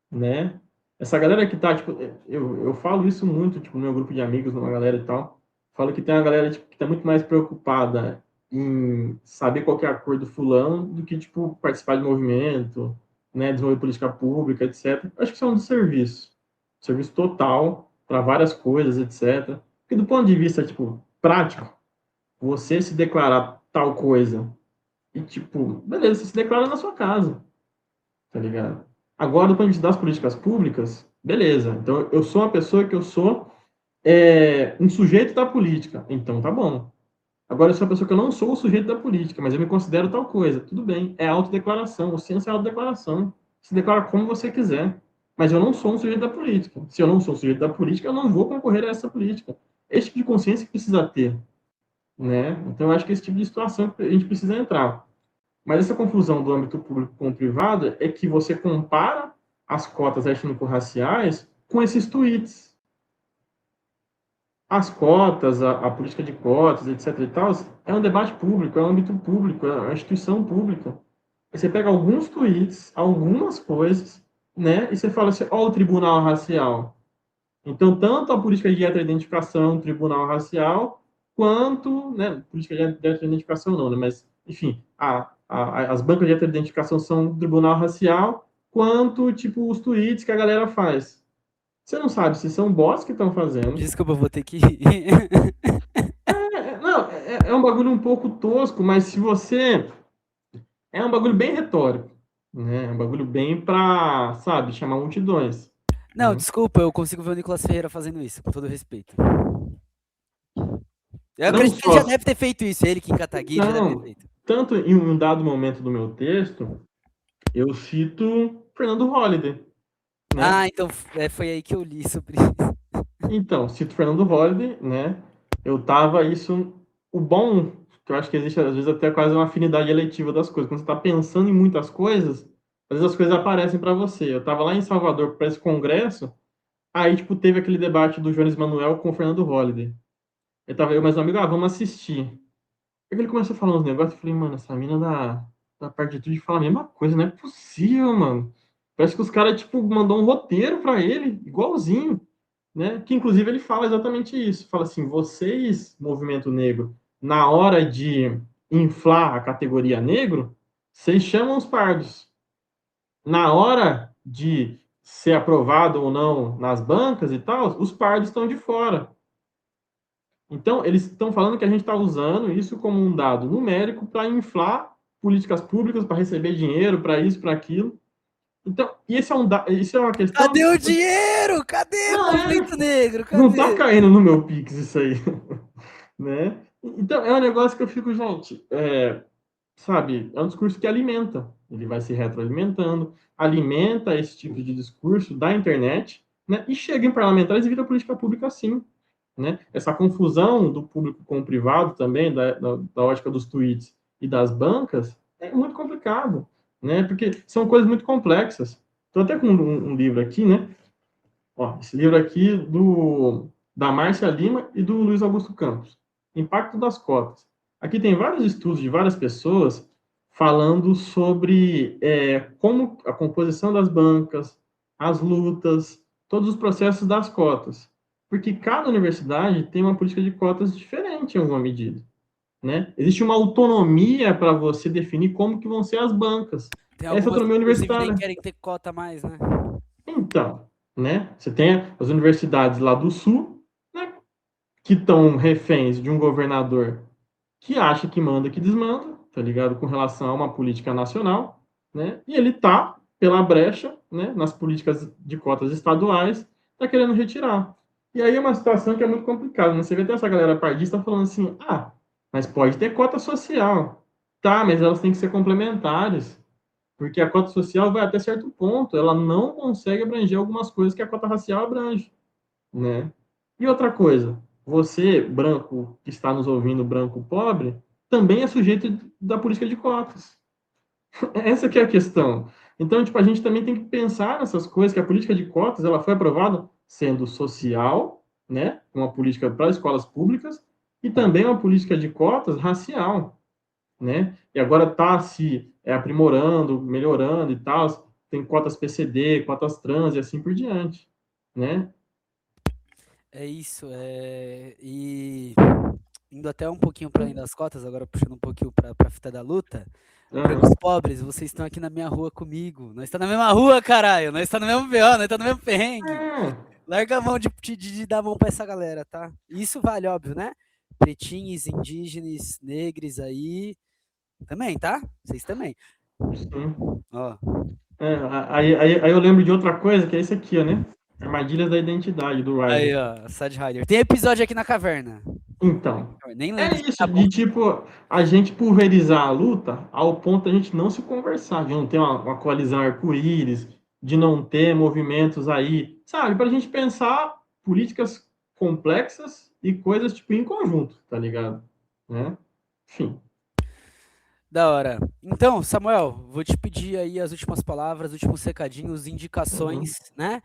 né? Essa galera que tá, tipo, eu falo isso muito, tipo, no meu grupo de amigos, numa galera e tal, falo que tem uma galera, tipo, que tá muito mais preocupada em saber qual que é a cor do fulano do que, tipo, participar de movimento, né, desenvolver política pública, etc. Eu acho que isso é um desserviço. Serviço total para várias coisas, etc. Porque do ponto de vista, tipo, prático, você se declarar tal coisa e, tipo, beleza, você se declara na sua casa, tá ligado? Agora, do ponto de vista das políticas públicas, beleza. Então, eu sou uma pessoa que eu sou um sujeito da política. Então, tá bom. Agora, eu sou uma pessoa que eu não sou o sujeito da política, mas eu me considero tal coisa. Tudo bem. É autodeclaração. O ciência é autodeclaração. Se declara como você quiser. Mas eu não sou um sujeito da política. Se eu não sou um sujeito da política, eu não vou concorrer a essa política. Esse tipo de consciência que precisa ter, né? Então, eu acho que esse tipo de situação a gente precisa entrar. Mas essa confusão do âmbito público com o privado é que você compara as cotas étnico-raciais com esses tweets. As cotas, a política de cotas, etc. e tal, é um debate público, é um âmbito público, é uma instituição pública. Aí você pega alguns tweets, algumas coisas, né, e você fala assim, ó, o tribunal racial. Então, tanto a política de heteroidentificação é um tribunal racial, quanto, né, política de heteroidentificação não, né, mas, enfim, as bancas de heteroidentificação são um tribunal racial, quanto, tipo, os tweets que a galera faz. Você não sabe se são bots que estão fazendo. Desculpa, eu vou ter que rir. Não, é um bagulho um pouco tosco, mas se você... É um bagulho bem retórico, né? É um bagulho bem pra, sabe, chamar multidões. Não, Né? desculpa, eu consigo ver o Nicolas Ferreira fazendo isso, com todo respeito. Eu Não acredito que ele já só... deve ter feito isso, ele que em Kataguiri já deve ter Não, feito. tanto em um dado momento do meu texto, eu cito Fernando Holliday, né? Ah, então foi aí que eu li sobre isso. Então, cito Fernando Holliday, né? Eu tava isso... O bom, que eu acho que existe às vezes até quase uma afinidade eletiva das coisas. Quando você tá pensando em muitas coisas, às vezes as coisas aparecem para você. Eu tava lá em Salvador para esse congresso, aí, tipo, teve aquele debate do Jones Manuel com o Fernando Holliday. Eu tava eu mais um amigo, vamos assistir. Aí ele começou a falar uns negócios, eu falei, mano, essa mina da partitude fala a mesma coisa, não é possível, mano. Parece que os caras, tipo, mandou um roteiro para ele, igualzinho, né? Que, inclusive, ele fala exatamente isso. Fala assim, vocês, movimento negro, na hora de inflar a categoria negro, vocês chamam os pardos. Na hora de ser aprovado ou não nas bancas e tal, os pardos estão de fora. Então, eles estão falando que a gente está usando isso como um dado numérico para inflar políticas públicas, para receber dinheiro, para isso, para aquilo. Então, isso é uma questão Cadê o que dinheiro? Cadê, não, movimento negro? não tá Cadê? caindo no meu Pix isso aí, né? Então, é um negócio que eu fico, gente, sabe, é um discurso que alimenta, ele vai se retroalimentando, alimenta esse tipo de discurso da internet, né? E chega em parlamentares e vira política pública assim, né? Essa confusão do público com o privado também, da ótica dos tweets e das bancas, é muito complicado, né? Porque são coisas muito complexas. Estou até com um livro aqui, né? Ó, esse livro aqui da Márcia Lima e do Luiz Augusto Campos, Impacto das Cotas. Aqui tem vários estudos de várias pessoas falando sobre como a composição das bancas, as lutas, todos os processos das cotas. Porque cada universidade tem uma política de cotas diferente em alguma medida, né? Existe uma autonomia para você definir como que vão ser as bancas. Tem Essa algumas que, autonomia inclusive, nem universitária. querem ter cota mais, né? Então, né? Você tem as universidades lá do Sul, né, que estão reféns de um governador que acha que manda, que desmanda, tá ligado? Com relação a uma política nacional, né? E ele tá pela brecha, né, nas políticas de cotas estaduais, tá querendo retirar. E aí é uma situação que é muito complicada, né? Você vê até essa galera partista falando assim: "Ah, mas pode ter cota social". Tá, mas elas têm que ser complementares. Porque a cota social vai até certo ponto, ela não consegue abranger algumas coisas que a cota racial abrange, né? E outra coisa, você, branco, que está nos ouvindo, branco pobre, também é sujeito da política de cotas. Essa que é a questão. Então, tipo, a gente também tem que pensar nessas coisas, que a política de cotas, ela foi aprovada sendo social, né? Uma política para escolas públicas, e também uma política de cotas racial, né? E agora está se aprimorando, melhorando e tal. Tem cotas PCD, cotas trans e assim por diante, né? É isso, e indo até um pouquinho para além das cotas, agora puxando um pouquinho para a fita da luta. Brancos Uhum. pobres, vocês estão aqui na minha rua comigo. Nós estamos na mesma rua, caralho. Nós estamos no mesmo BO, nós estamos no mesmo perrengue. É, Larga a mão de dar a mão pra essa galera, tá? Isso vale, óbvio, né? Pretinhos, indígenas, negros aí. Também, tá? Vocês também. sim. Ó. É, aí eu lembro de outra coisa, que é esse aqui, ó, né? Armadilhas da Identidade, do Aí, Ryder. ó, Sad Rider. Tem episódio aqui na caverna. Então, Nem é lembro se isso, tá bom. de tipo, a gente pulverizar a luta ao ponto de a gente não se conversar, de não ter uma coalizão arco-íris, de não ter movimentos aí, sabe? Para a gente pensar políticas complexas e coisas, tipo, em conjunto, tá ligado? Né? Enfim. Da hora. Então, Samuel, vou te pedir aí as últimas palavras, últimos recadinhos, indicações, Uhum. né?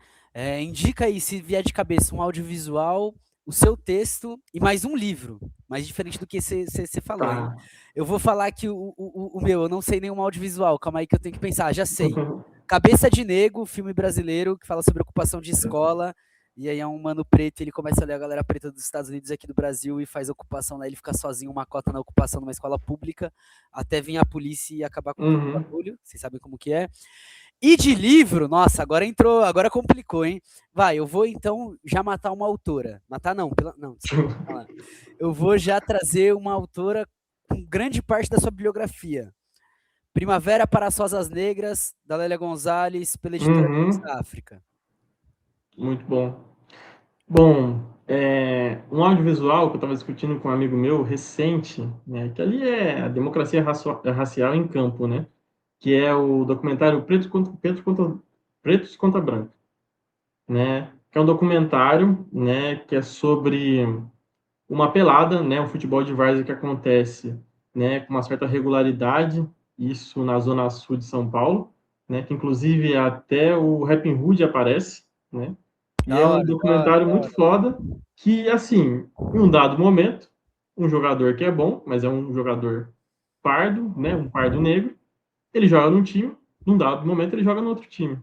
Indica aí, se vier de cabeça, um audiovisual, o seu texto e mais um livro, mais diferente do que você falou, hein? Tá. Eu vou falar que o meu, eu não sei nenhum audiovisual, calma aí que eu tenho que pensar, já sei. Cabeça de Negro, filme brasileiro que fala sobre ocupação de escola. E aí é um mano preto, ele começa a ler a galera preta dos Estados Unidos aqui do Brasil e faz ocupação lá, ele fica sozinho, uma cota na ocupação numa escola pública, até vir a polícia e acabar com todo o Uhum. bagulho, vocês sabem como que é. E de livro, nossa, agora entrou, agora complicou, hein? Vai, eu vou então já matar uma autora. Matar não, não, desculpa. Eu vou já trazer uma autora com grande parte da sua bibliografia. Primavera para as Rosas Negras, da Lélia Gonzalez, pela editora Uhum. da África. Muito bom. Bom, um audiovisual que eu estava discutindo com um amigo meu recente, né, que ali é a democracia racial em campo, né, que é o documentário Pretos contra Brancos, né, que é um documentário, né, que é sobre uma pelada, né, um futebol de várzea que acontece, né, com uma certa regularidade, isso na zona sul de São Paulo, né, que inclusive até o Robin Hood aparece, né, e Da é um hora, da hora, documentário da muito hora. foda, que, assim, em um dado momento, um jogador que é bom, mas é um jogador pardo, né, um pardo negro, ele joga num time, num dado momento ele joga no outro time.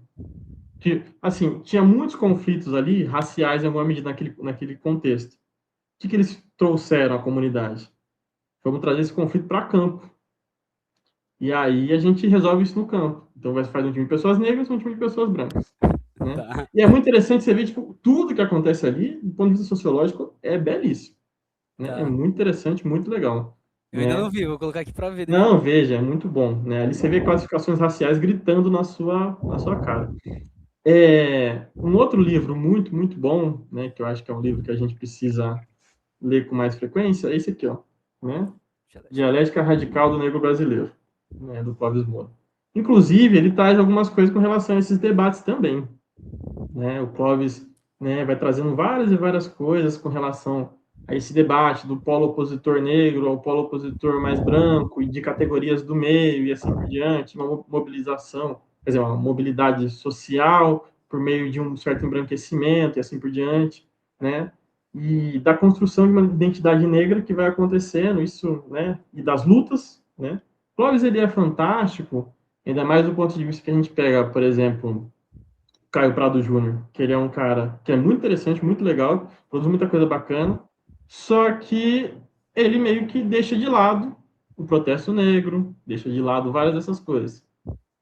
Que, assim, tinha muitos conflitos ali, raciais em alguma medida naquele contexto. O que eles trouxeram à comunidade? Vamos trazer esse conflito para campo. E aí a gente resolve isso no campo. Então faz um time de pessoas negras e um time de pessoas brancas. Né? Tá. E é muito interessante você ver, tipo, tudo que acontece ali, do ponto de vista sociológico, é belíssimo. Né? É Tá. muito interessante, muito legal. Eu ainda não Né? vi, vou colocar aqui pra ver depois. Não, veja, é muito bom. Né? Ali você vê classificações raciais gritando na sua cara. Um outro livro muito, muito bom, né, que eu acho que é um livro que a gente precisa ler com mais frequência, é esse aqui, ó, né? Dialética Radical do Negro Brasileiro, né, do Clóvis Moura. Inclusive, ele traz algumas coisas com relação a esses debates também. Né? O Clóvis, né, vai trazendo várias e várias coisas com relação a esse debate do polo opositor negro ao polo opositor mais branco e de categorias do meio e assim por diante, uma mobilização, quer dizer, uma mobilidade social por meio de um certo embranquecimento e assim por diante, né? E da construção de uma identidade negra que vai acontecendo, isso, né? E das lutas, né? Clóvis, ele é fantástico, ainda mais do ponto de vista que a gente pega, por exemplo, Caio Prado Júnior, que ele é um cara que é muito interessante, muito legal, produz muita coisa bacana, só que ele meio que deixa de lado o protesto negro, deixa de lado várias dessas coisas.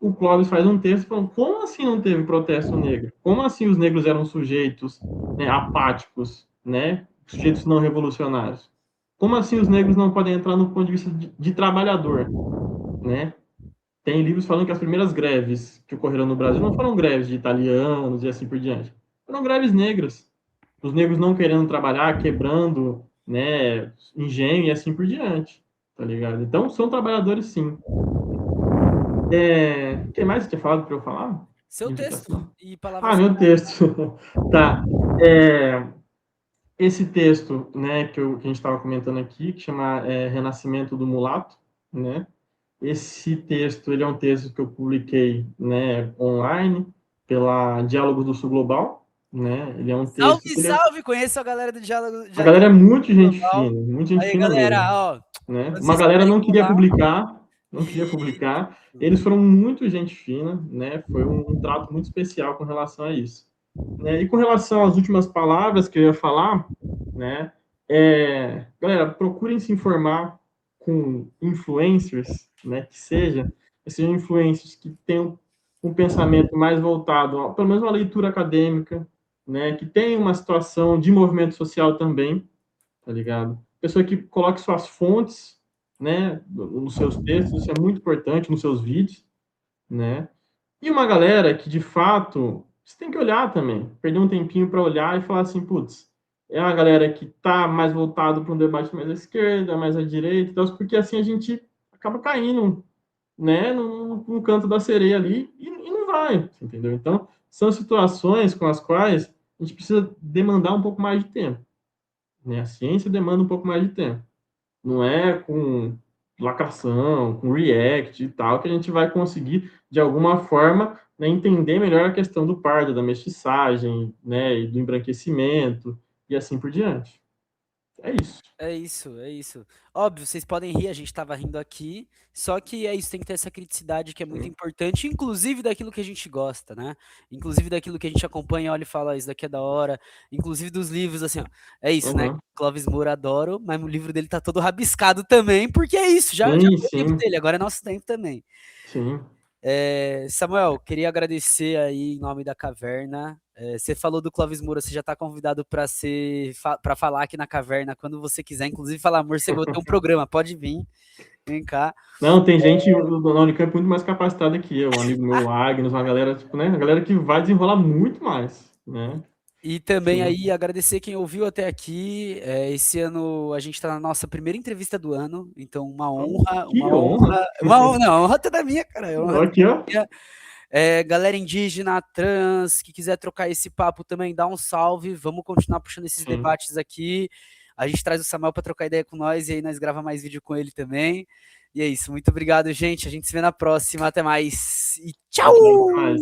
O Clóvis faz um texto falando, como assim não teve protesto negro? Como assim os negros eram sujeitos, né, apáticos, né, sujeitos não revolucionários? Como assim os negros não podem entrar no ponto de vista de trabalhador, né? Tem livros falando que as primeiras greves que ocorreram no Brasil não foram greves de italianos e assim por diante. Foram greves negras. Os negros não querendo trabalhar, quebrando, né, engenho e assim por diante. Tá ligado? Então, são trabalhadores, sim. O que mais você tinha falado para eu falar? Seu De texto indicação? e Ah, palavras. meu texto. Tá. É, esse texto, né, que a gente estava comentando aqui, que chama Renascimento do Mulato, né? Esse texto, ele é um texto que eu publiquei, né, online pela Diálogos do Sul Global, né? Ele é um texto Salve, que salve! Conheço a galera do a galera é Global. muito gente Aí, fina galera, mesmo, ó, né? quando Uma vocês galera puderem não queria colar. publicar, não queria E publicar. Eles foram muito gente fina, né? Foi um trato muito especial com relação a isso. Né? E com relação às últimas palavras que eu ia falar, né? Galera, procurem se informar com influencers, né? Que sejam influencers que tenham um pensamento mais voltado, pelo menos uma leitura acadêmica, né? Que tenham uma situação de movimento social também, tá ligado? Pessoa que coloque suas fontes, né? Nos seus textos, isso é muito importante, nos seus vídeos, né? E uma galera que, de fato, você tem que olhar também, perder um tempinho para olhar e falar assim, putz, é uma galera que está mais voltado para um debate mais à esquerda, mais à direita, então, porque assim a gente acaba caindo, né, no canto da sereia ali e não vai, entendeu? Então, são situações com as quais a gente precisa demandar um pouco mais de tempo, né? A ciência demanda um pouco mais de tempo. Não é com lacração, com React e tal, que a gente vai conseguir, de alguma forma, né, entender melhor a questão do pardo, da mestiçagem, né, e do embranquecimento, e assim por diante. É isso. é isso, é isso. Óbvio, vocês podem rir, a gente tava rindo aqui, só que é isso, tem que ter essa criticidade que é muito Sim. importante, inclusive daquilo que a gente gosta, né? Inclusive daquilo que a gente acompanha, olha e fala, isso daqui é da hora, inclusive dos livros, assim, ó. É isso, né? Uhum. Clóvis Moura adoro, mas o livro dele tá todo rabiscado também, porque é isso, já Sim, foi o tempo sim, dele, agora é nosso tempo também. sim. Samuel, queria agradecer aí em nome da Caverna. Você falou do Clóvis Moura, você já está convidado para falar aqui na Caverna quando você quiser. Inclusive, falar, amor, você tem um programa, pode vir, vem cá. Não, tem gente na Unicamp muito mais capacitada que eu, um amigo meu, Agnes, uma galera, tipo, né, uma galera que vai desenrolar muito mais, né? E também Sim. aí agradecer quem ouviu até aqui. Esse ano a gente está na nossa primeira entrevista do ano, então Que honra! uma honra, não, a honra toda minha, cara, a honra toda Aqui, ó. minha. Galera indígena, trans, que quiser trocar esse papo também, dá um salve. Vamos continuar puxando esses Sim. debates aqui. A gente traz o Samuel para trocar ideia com nós e aí nós grava mais vídeo com ele também. E é isso. Muito obrigado, gente. A gente se vê na próxima. Até mais. E tchau! Até mais.